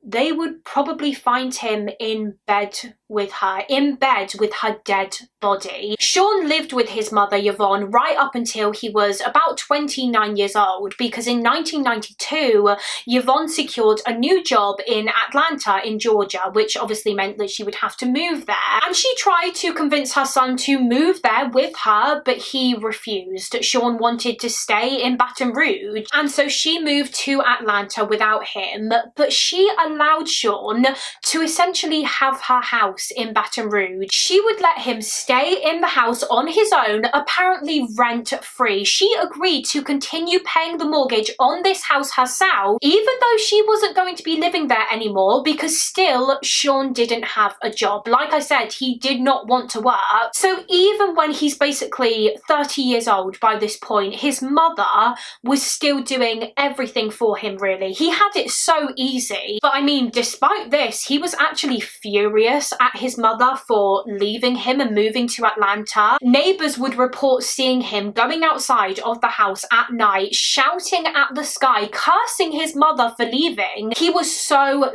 they would probably find him in bed with her dead body. Sean lived with his mother Yvonne right up until he was about 29 years old, because in 1992 Yvonne secured a new job in Atlanta in Georgia, which obviously meant that she would have to move there, and she tried to convince her son to move there with her, but he refused. Sean wanted to stay in Baton Rouge, and so she moved to Atlanta without him, but she allowed Sean to essentially have her house in Baton Rouge. She would let him stay in the house on his own, apparently rent-free. She agreed to continue paying the mortgage on this house herself, even though she wasn't going to be living there anymore, because still Sean didn't have a job. Like I said, he did not want to work. So even when he's basically 30 years old by this point, his mother was still doing everything for him, really. He had it so easy. But I mean, despite this, he was actually furious at his mother for leaving him and moving to Atlanta. Neighbours would report seeing him going outside of the house at night, shouting at the sky, cursing his mother for leaving. He was so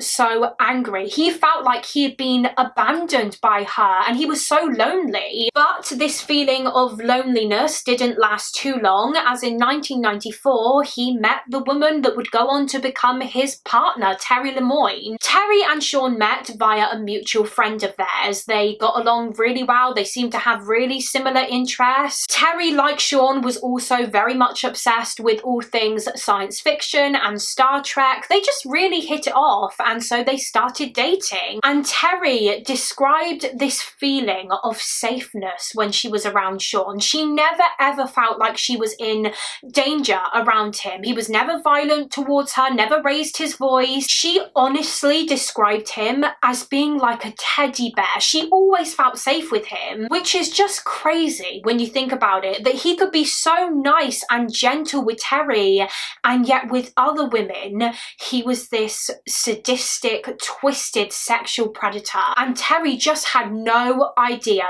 angry. He felt like he had been abandoned by her and he was so lonely. But this feeling of loneliness didn't last too long, as in 1994 he met the woman that would go on to become his partner, Terry Lemoyne. Terry and Sean met via a mutual friend of theirs. They got along really well. They seemed to have really similar interests. Terry, like Sean, was also very much obsessed with all things science fiction and Star Trek. They just really hit it off, and so they started dating. And Terry described this feeling of safeness when she was around Sean. She never ever felt like she was in danger around him. He was never violent towards her, never raised his voice. She honestly described him as being like a teddy bear. She always felt safe with him, which is just crazy when you think about it, that he could be so nice and gentle with Terry, and yet with other women he was this sadistic, twisted sexual predator. And Terry just had no idea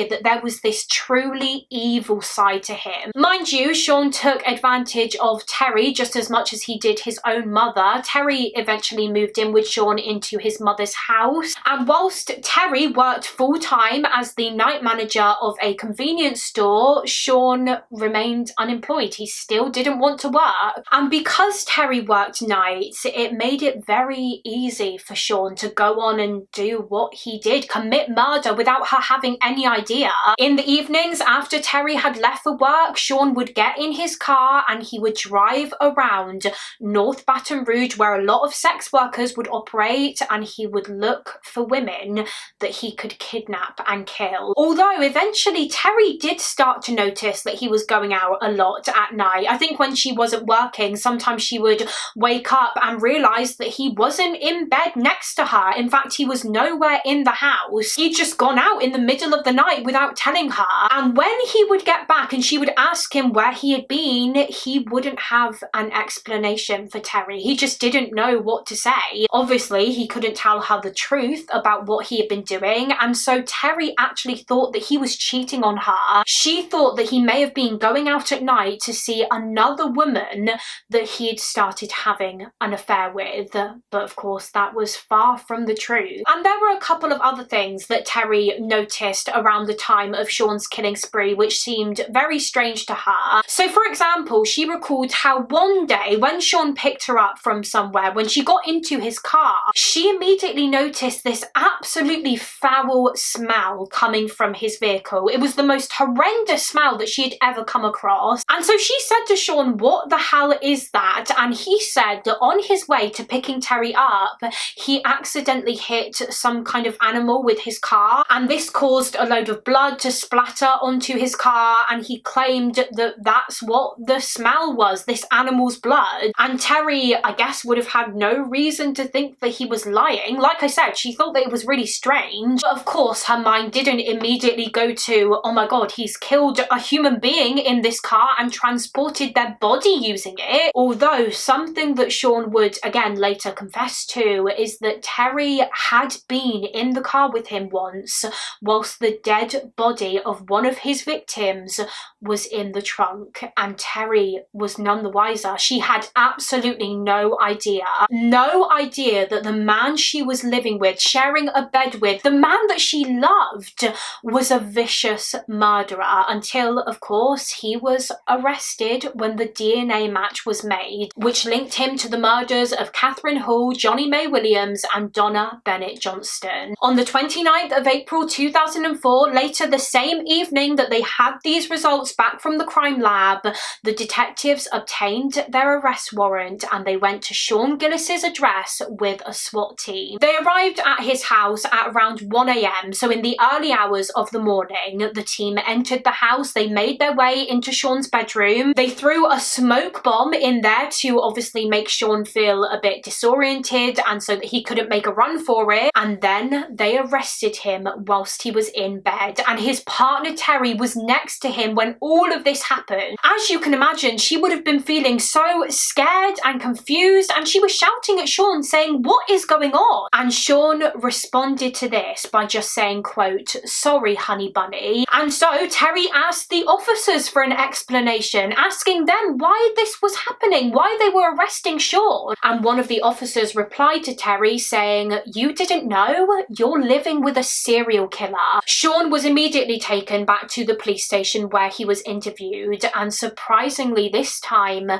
that there was this truly evil side to him. Mind you, Sean took advantage of Terry just as much as he did his own mother. Terry eventually moved in with Sean into his mother's house, and whilst Terry worked full-time as the night manager of a convenience store, Sean remained unemployed. He still didn't want to work. And because Terry worked nights, it made it very easy for Sean to go on and do what he did, commit murder without her having any idea. In the evenings, after Terry had left for work, Sean would get in his car and he would drive around North Baton Rouge, where a lot of sex workers would operate, and he would look for women that he could kidnap and kill. Although eventually Terry did start to notice that he was going out a lot at night. I think when she wasn't working, sometimes she would wake up and realise that he wasn't in bed next to her. In fact, he was nowhere in the house. He'd just gone out in the middle of the night without telling her. And when he would get back and she would ask him where he had been, he wouldn't have an explanation for Terry. He just didn't know what to say. Obviously, he couldn't tell her the truth about what he had been doing, and so Terry actually thought that he was cheating on her. She thought that he may have been going out at night to see another woman that he had started having an affair with, but of course that was far from the truth. And there were a couple of other things that Terry noticed around the time of Sean's killing spree which seemed very strange to her. So for example, she recalled how one day when Sean picked her up from somewhere, when she got into his car, she immediately noticed this absolutely foul smell coming from his vehicle. It was the most horrendous smell that she had ever come across. And so she said to Sean, "What the hell is that?" And he said that on his way to picking Terry up, he accidentally hit some kind of animal with his car, and this caused a load of blood to splatter onto his car, and he claimed that that's what the smell was, this animal's blood. And Terry, I guess, would have had no reason to think that he was lying. Like I said, she thought that it was really strange. But of course, her mind didn't immediately go to, oh my god, he's killed a human being in this car and transported their body using it. Although something that Sean would again later confess to is that Terry had been in the car with him once whilst the dead body of one of his victims was in the trunk, and Terry was none the wiser. She had absolutely no idea that the man she was living with, sharing a bed with, the man that she loved, was a vicious murderer, until of course he was arrested when the DNA match was made, which linked him to the murders of Catherine Hall, Johnny Mae Williams and Donna Bennett Johnston. On the 29th of April 2004, later the same evening that they had these results back from the crime lab, the detectives obtained their arrest warrant and they went to Sean Gillis's address with a SWAT team. They arrived at his house at around 1 a.m, so in the early hours of the morning, the team entered the house. They made their way into Sean's bedroom. They threw a smoke bomb in there to obviously make Sean feel a bit disoriented and so that he couldn't make a run for it, and then they arrested him whilst he was in bed, and his partner Terry was next to him when all of this happened. As you can imagine, she would have been feeling so scared and confused, and she was shouting at Sean saying, "What is going on?" And Sean responded to this by just saying, quote, "Sorry, honey bunny." And so Terry asked the officers for an explanation, asking them why this was happening, why they were arresting Sean. And one of the officers replied to Terry saying, "You didn't know? You're living with a serial killer." Sean was immediately taken back to the police station where he was interviewed, and surprisingly this time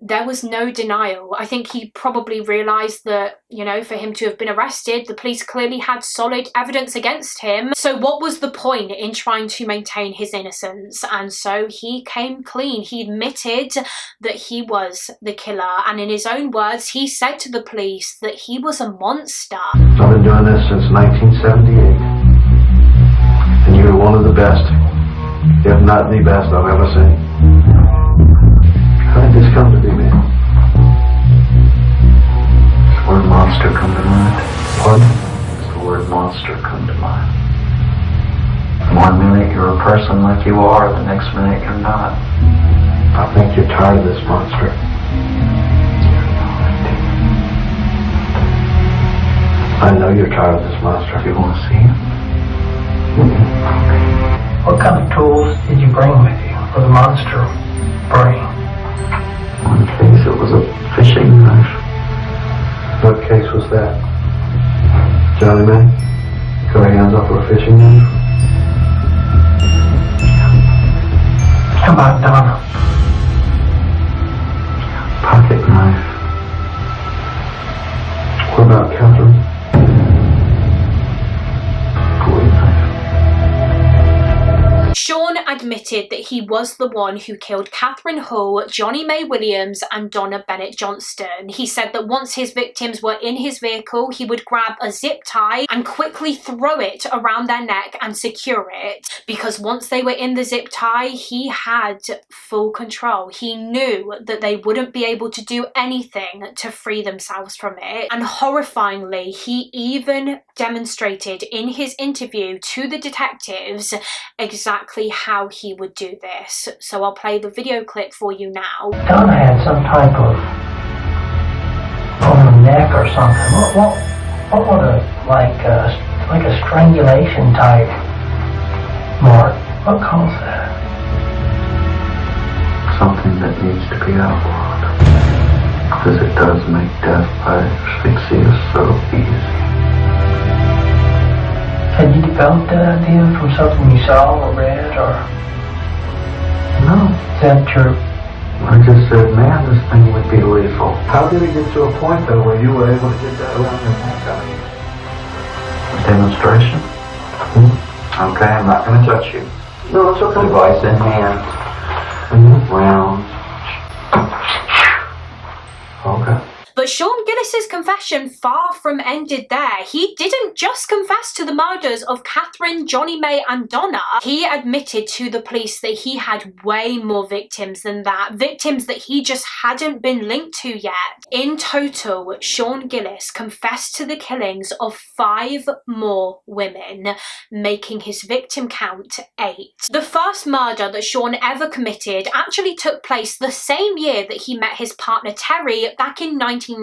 there was no denial. I think he probably realised that, you know, for him to have been arrested, the police clearly had solid evidence against him. So what was the point in trying to maintain his innocence? And so he came clean. He admitted that he was the killer, and in his own words, he said to the police that he was a monster. I've been doing this since 1978, and you're one of the best, if not the best I've ever seen. How did this come to be, man? Does the word monster come to mind? Pardon? Does the word monster come to mind? One minute you're a person like you are, the next minute you're not. I think you're tired of this monster. I know you're tired of this monster. You want to see him? What kind of tools did you bring with you for the monster brain? One case, it was a fishing knife. What case was that? Johnny Mae? Got her hands off of a fishing knife? How about Donna? Pocket knife. What about Catherine? Bowie knife. Sean admitted that he was the one who killed Catherine Hall, Johnny Mae Williams and Donna Bennett Johnston. He said that once his victims were in his vehicle, he would grab a zip tie and quickly throw it around their neck and secure it, because once they were in the zip tie, he had full control. He knew that they wouldn't be able to do anything to free themselves from it. And horrifyingly, he even demonstrated in his interview to the detectives exactly how he would do this. So I'll play the video clip for you now. Donna had some type of on the neck or something. What would like a strangulation type mark? What caused that? Something that needs to be outlawed, because it does make death by asphyxia so easy. Had you developed that idea from something you saw or read, or? No. Is that true? I just said, man, this thing would be lethal. How did it get to a point, though, where you were able to get that around your neck? A demonstration? Okay, I'm not going to touch you. No, it's okay. Device in hand. Round. Okay. But But Sean Gillis's confession far from ended there. He didn't just confess to the murders of Catherine, Johnny Mae and Donna. He admitted to the police that he had way more victims than that, victims that he just hadn't been linked to yet. In total, Sean Gillis confessed to the killings of 5 more women, making his victim count 8. The first murder that Sean ever committed actually took place the same year that he met his partner Terry back in 1994.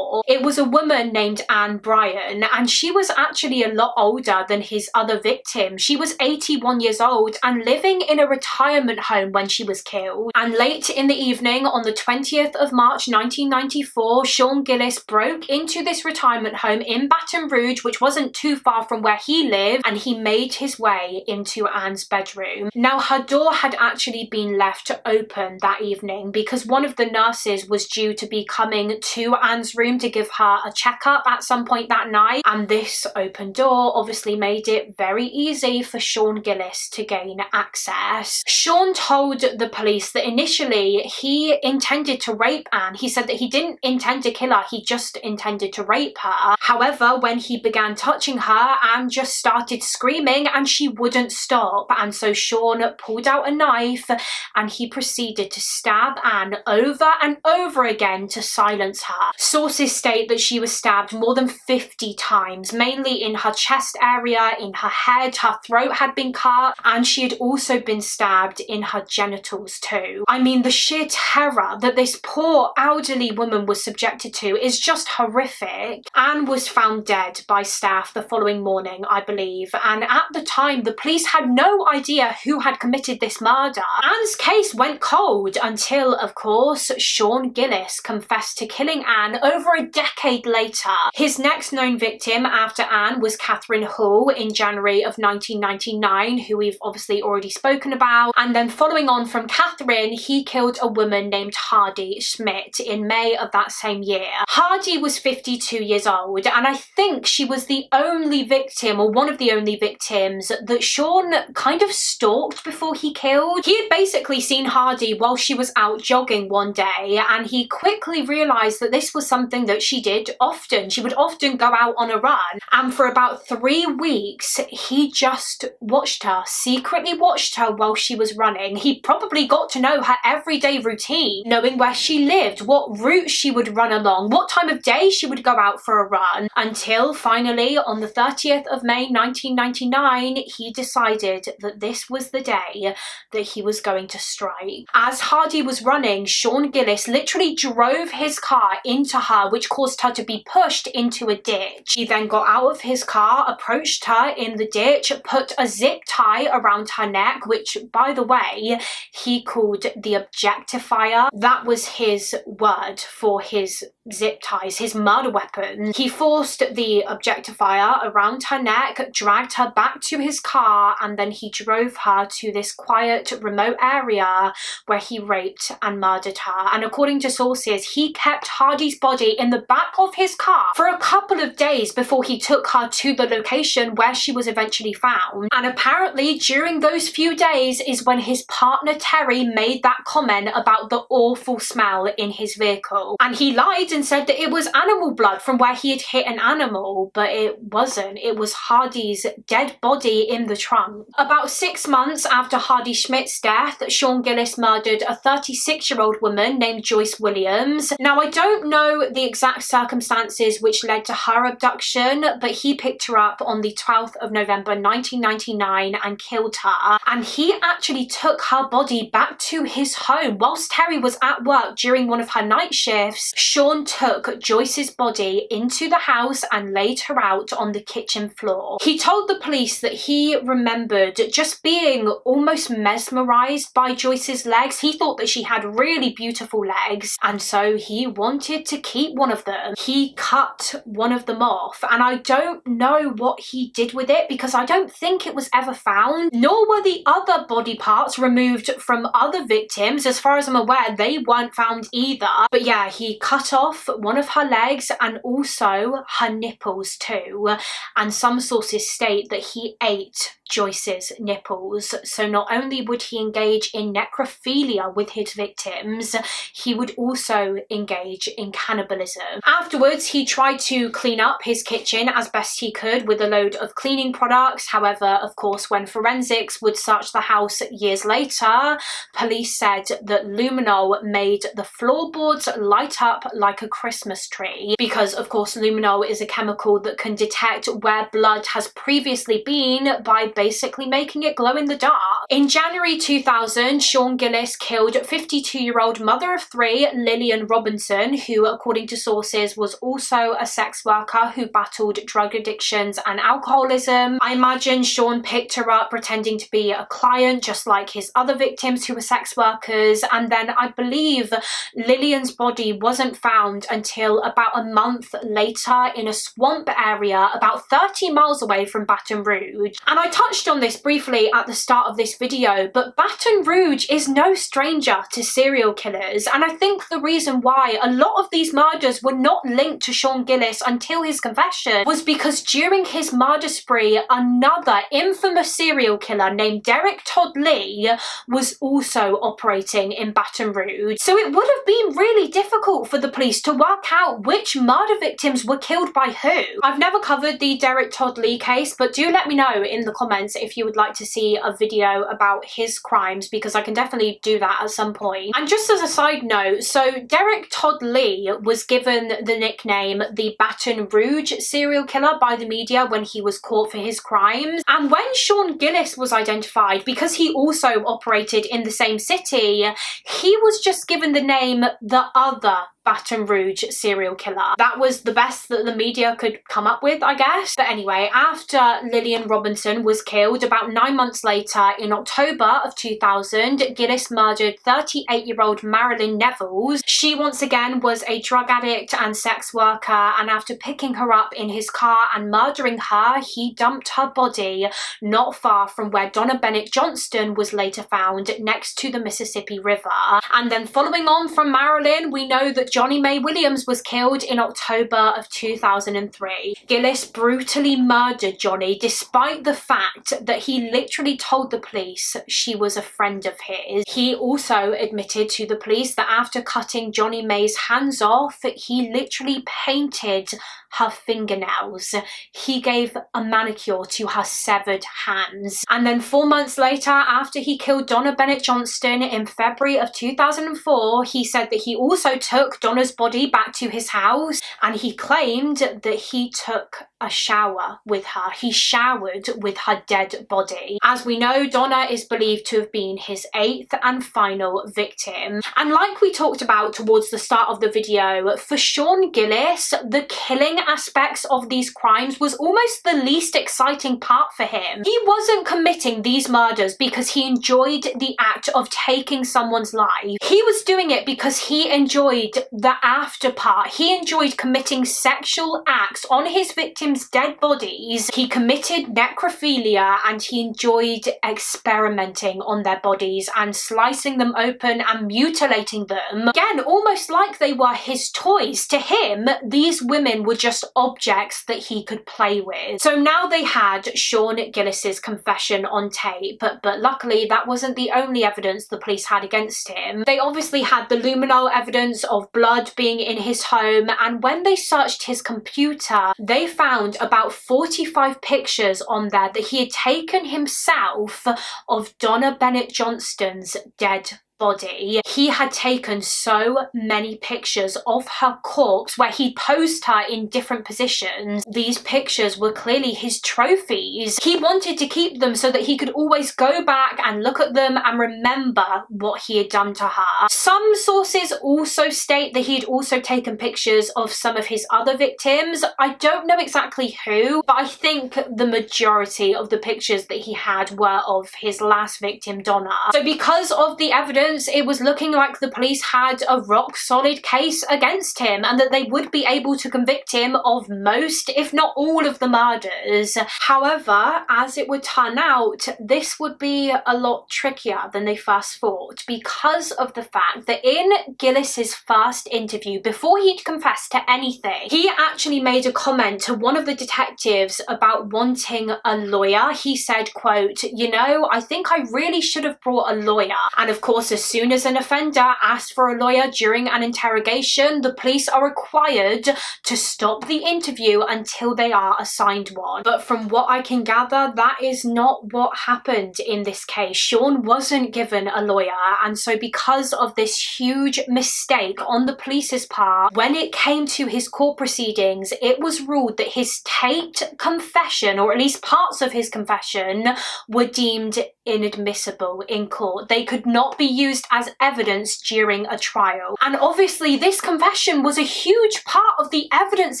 It was a woman named Anne Bryan, and she was actually a lot older than his other victim. She was 81 years old and living in a retirement home when she was killed. And late in the evening on the 20th of March 1994, Sean Gillis broke into this retirement home in Baton Rouge, which wasn't too far from where he lived, and he made his way into Anne's bedroom. Now, her door had actually been left open that evening because one of the nurses was due to be coming to Anne's room to give her a checkup at some point that night, and this open door obviously made it very easy for Sean Gillis to gain access. Sean told the police that initially he intended to rape Anne. He said that he didn't intend to kill her, he just intended to rape her. However, when he began touching her, Anne just started screaming and she wouldn't stop, and so Sean pulled out a knife and he proceeded to stab Anne over and over again to silence her. Sources state that she was stabbed more than 50 times, mainly in her chest area, in her head, her throat had been cut, and she had also been stabbed in her genitals too. I mean, the sheer terror that this poor elderly woman was subjected to is just horrific. Anne was found dead by staff the following morning, I believe, and at the time the police had no idea who had committed this murder. Anne's case went cold until, of course, Sean Gillis confessed to killing Anne over a decade later. His next known victim after Anne was Catherine Hall in January of 1999, who we've obviously already spoken about, and then following on from Catherine, he killed a woman named Hardy Schmidt in May of that same year. Hardy was 52 years old, and I think she was the only victim, or one of the only victims, that Sean kind of stalked before he killed. He had basically seen Hardy while she was out jogging one day, and he quickly realised that this was something that she did often. She would often go out on a run, and for about 3 weeks he just watched her, secretly watched her while she was running. He probably got to know her everyday routine, knowing where she lived, what route she would run along, what time of day she would go out for a run, until finally on the 30th of May 1999 he decided that this was the day that he was going to strike. As Hardy was running, Sean Gillis literally drove his car into her, which caused her to be pushed into a ditch. He then got out of his car, approached her in the ditch, put a zip tie around her neck, which, by the way, he called the objectifier. That was his word for his zip ties, his murder weapon. He forced the objectifier around her neck, dragged her back to his car, and then he drove her to this quiet, remote area where he raped and murdered her. And according to sources, he kept Hardy's body in the back of his car for a couple of days before he took her to the location where she was eventually found. And apparently during those few days is when his partner Terry made that comment about the awful smell in his vehicle. And he lied and said that it was animal blood from where he had hit an animal, but it wasn't. It was Hardy's dead body in the trunk. About 6 months after Hardy Schmidt's death, Sean Gillis murdered a 36-year-old woman named Joyce Williams. Now, I don't know the exact circumstances which led to her abduction, but he picked her up on the 12th of November 1999 and killed her. And he actually took her body back to his home. Whilst Terry was at work during one of her night shifts, Sean took Joyce's body into the house and laid her out on the kitchen floor. He told the police that he remembered just being almost mesmerized by Joyce's legs. He thought that she had really beautiful legs, and so he wanted to keep one of them. He cut one of them off, and I don't know what he did with it because I don't think it was ever found, nor were the other body parts removed from other victims. As far as I'm aware, they weren't found either. But yeah, he cut off one of her legs and also her nipples too, and some sources state that he ate Joyce's nipples. So not only would he engage in necrophilia with his victims, he would also engage in cannibalism. Afterwards, he tried to clean up his kitchen as best he could with a load of cleaning products. However, of course, when forensics would search the house years later, police said that luminol made the floorboards light up like a Christmas tree, because of course luminol is a chemical that can detect where blood has previously been by basically making it glow in the dark. In January 2000, Sean Gillis killed 52-year-old mother of three Lillian Robinson, who according to sources was also a sex worker who battled drug addictions and alcoholism. I imagine Sean picked her up pretending to be a client just like his other victims who were sex workers, and then I believe Lillian's body wasn't found until about a month later in a swamp area about 30 miles away from Baton Rouge. And I touched on this briefly at the start of this video, but Baton Rouge is no stranger to serial killers, and I think the reason why a lot of these murders were not linked to Sean Gillis until his confession was because during his murder spree, another infamous serial killer named Derek Todd Lee was also operating in Baton Rouge. So it would have been really difficult for the police to work out which murder victims were killed by who. I've never covered the Derek Todd Lee case, but do let me know in the comments if you would like to see a video about his crimes, because I can definitely do that at some point. And just as a side note, so Derek Todd Lee was given the nickname the Baton Rouge serial killer by the media when he was caught for his crimes. And when Sean Gillis was identified, because he also operated in the same city, he was just given the name the other Baton Rouge serial killer. That was the best that the media could come up with, I guess. But anyway, after Lillian Robinson was killed, about 9 months later, in October of 2000, Gillis murdered 38-year-old Marilyn Nevels. She once again was a drug addict and sex worker, and after picking her up in his car and murdering her, he dumped her body not far from where Donna Bennett Johnston was later found, next to the Mississippi River. And then following on from Marilyn, we know that Johnny Mae Williams was killed in October of 2003. Gillis brutally murdered Johnny despite the fact that he literally told the police she was a friend of his. He also admitted to the police that after cutting Johnny Mae's hands off, he literally painted her fingernails. He gave a manicure to her severed hands. And then 4 months later, after he killed Donna Bennett Johnston in February of 2004, he said that he also took Donna's body back to his house, and he claimed that he took a shower with her. He showered with her dead body. As we know, Donna is believed to have been his 8th and final victim. And like we talked about towards the start of the video, for Sean Gillis, the killing aspects of these crimes was almost the least exciting part for him. He wasn't committing these murders because he enjoyed the act of taking someone's life. He was doing it because he enjoyed the after part. He enjoyed committing sexual acts on his victims' dead bodies. He committed necrophilia, and he enjoyed experimenting on their bodies and slicing them open and mutilating them. Again, almost like they were his toys. To him, these women were just objects that he could play with. So now they had Sean Gillis's confession on tape, but luckily that wasn't the only evidence the police had against him. They obviously had the luminol evidence of blood being in his home, and when they searched his computer, they found about 45 pictures on there that he had taken himself of Donna Bennett Johnston's dead body. He had taken so many pictures of her corpse where he posed her in different positions. These pictures were clearly his trophies. He wanted to keep them so that he could always go back and look at them and remember what he had done to her. Some sources also state that he had also taken pictures of some of his other victims. I don't know exactly who, but I think the majority of the pictures that he had were of his last victim, Donna. So because of the evidence evidence, it was looking like the police had a rock solid case against him and that they would be able to convict him of most, if not all, of the murders. However, as it would turn out, this would be a lot trickier than they first thought, because of the fact that in Gillis's first interview, before he'd confessed to anything, he actually made a comment to one of the detectives about wanting a lawyer. He said, quote, "You know, I think I really should have brought a lawyer." And of course, as soon as an offender asks for a lawyer during an interrogation, the police are required to stop the interview until they are assigned one. But from what I can gather, that is not what happened in this case. Sean wasn't given a lawyer, and so because of this huge mistake on the police's part, when it came to his court proceedings, it was ruled that his taped confession, or at least parts of his confession, were deemed inadmissible in court. They could not be used as evidence during a trial. And obviously this confession was a huge part of the evidence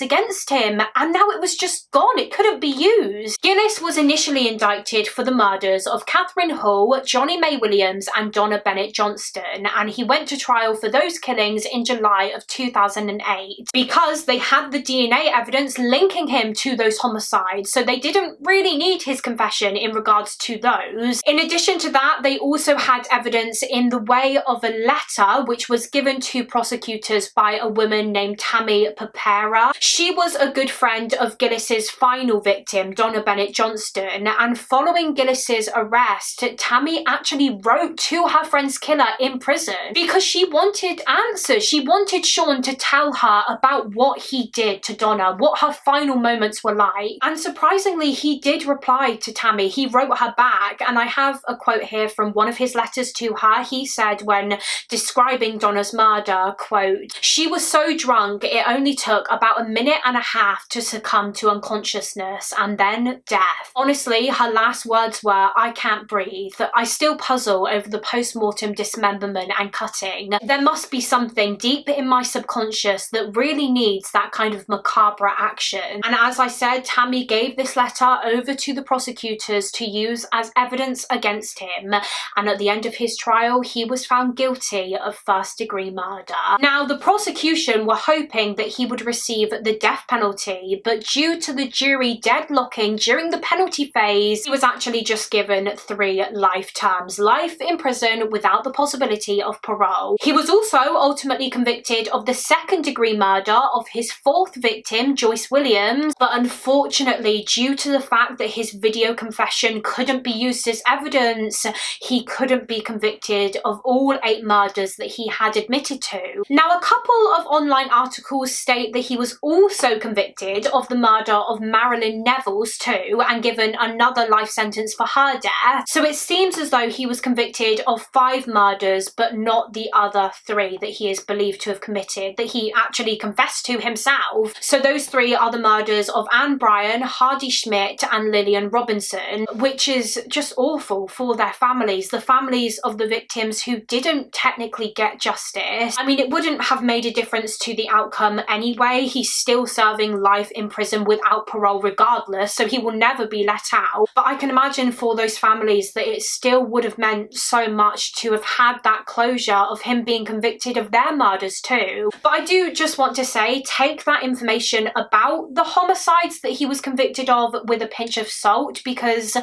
against him, and now it was just gone. It couldn't be used. Gillis was initially indicted for the murders of Catherine Hall, Johnny May Williams and Donna Bennett Johnston, and he went to trial for those killings in July of 2008 because they had the DNA evidence linking him to those homicides, so they didn't really need his confession in regards to those. In addition to that, they also had evidence in the way of a letter which was given to prosecutors by a woman named Tammy Papera. She was a good friend of Gillis's final victim, Donna Bennett Johnston, and following Gillis's arrest, Tammy actually wrote to her friend's killer in prison because she wanted answers. She wanted Sean to tell her about what he did to Donna, what her final moments were like. And surprisingly, he did reply to Tammy. He wrote her back, and I have a quote here from one of his letters to her. He said when describing Donna's murder, quote, "She was so drunk it only took about a minute and a half to succumb to unconsciousness and then death. Honestly, her last words were, 'I can't breathe. I still puzzle over the post-mortem dismemberment and cutting. There must be something deep in my subconscious that really needs that kind of macabre action.'" And as I said, Tammy gave this letter over to the prosecutors to use as evidence against him, and at the end of his trial, he was found guilty of first-degree murder. Now, the prosecution were hoping that he would receive the death penalty, but due to the jury deadlocking during the penalty phase, he was actually just given 3 life terms, life in prison without the possibility of parole. He was also ultimately convicted of the second-degree murder of his 4th victim, Joyce Williams, but unfortunately, due to the fact that his video confession couldn't be used as evidence, he couldn't be convicted of all 8 murders that he had admitted to. Now, a couple of online articles state that he was also convicted of the murder of Marilyn Nevels too, and given another life sentence for her death. So it seems as though he was convicted of 5 murders, but not the other 3 that he is believed to have committed, that he actually confessed to himself. So those 3 are the murders of Anne Bryan, Hardy Schmidt and Lillian Robinson, which is just awful for their families, the families of the victims who didn't technically get justice. I mean, it wouldn't have made a difference to the outcome anyway. He's still serving life in prison without parole regardless, so he will never be let out. But I can imagine for those families that it still would have meant so much to have had that closure of him being convicted of their murders too. But I do just want to say, take that information about the homicides that he was convicted of with a pinch of salt, because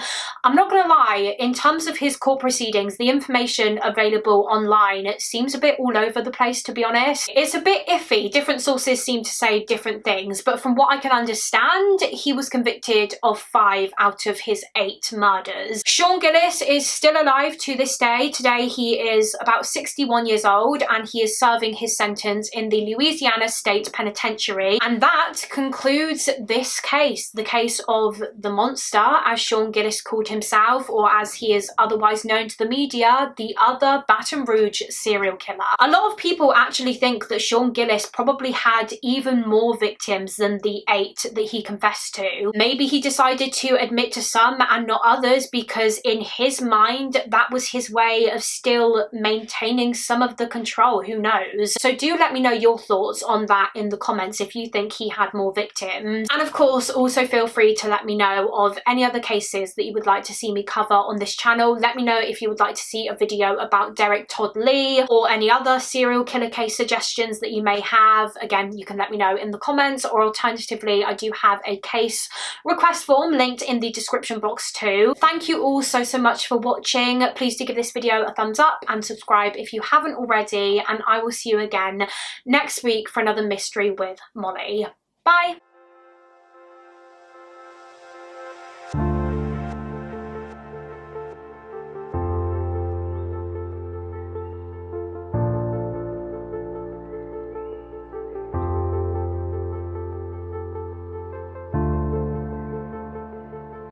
I'm not gonna lie, in terms of his court proceedings, the information available online, it seems a bit all over the place, to be honest. It's a bit iffy. Different sources seem to say different things, but from what I can understand, he was convicted of 5 out of his 8 murders. Sean Gillis is still alive to this day. Today he is about 61 years old and he is serving his sentence in the Louisiana State Penitentiary. And that concludes this case, the case of the monster, as Sean Gillis called himself, or as he is otherwise known to the media, the other Baton Rouge serial killer. A lot of people actually think that Sean Gillis probably had even more victims than the 8 that he confessed to. Maybe he decided to admit to some and not others because in his mind that was his way of still maintaining some of the control. Who knows? So do let me know your thoughts on that in the comments if you think he had more victims. And of course, also feel free to let me know of any other cases that you would like to see me cover on this channel. Let me know if you would like to see a video about Derek Todd Lee or any other serial killer case suggestions that you may have. Again, you can let me know in the comments, or alternatively, I do have a case request form linked in the description box too. Thank you all so much for watching. Please do give this video a thumbs up and subscribe if you haven't already, and I will see you again next week for another mystery with Mollie. Bye!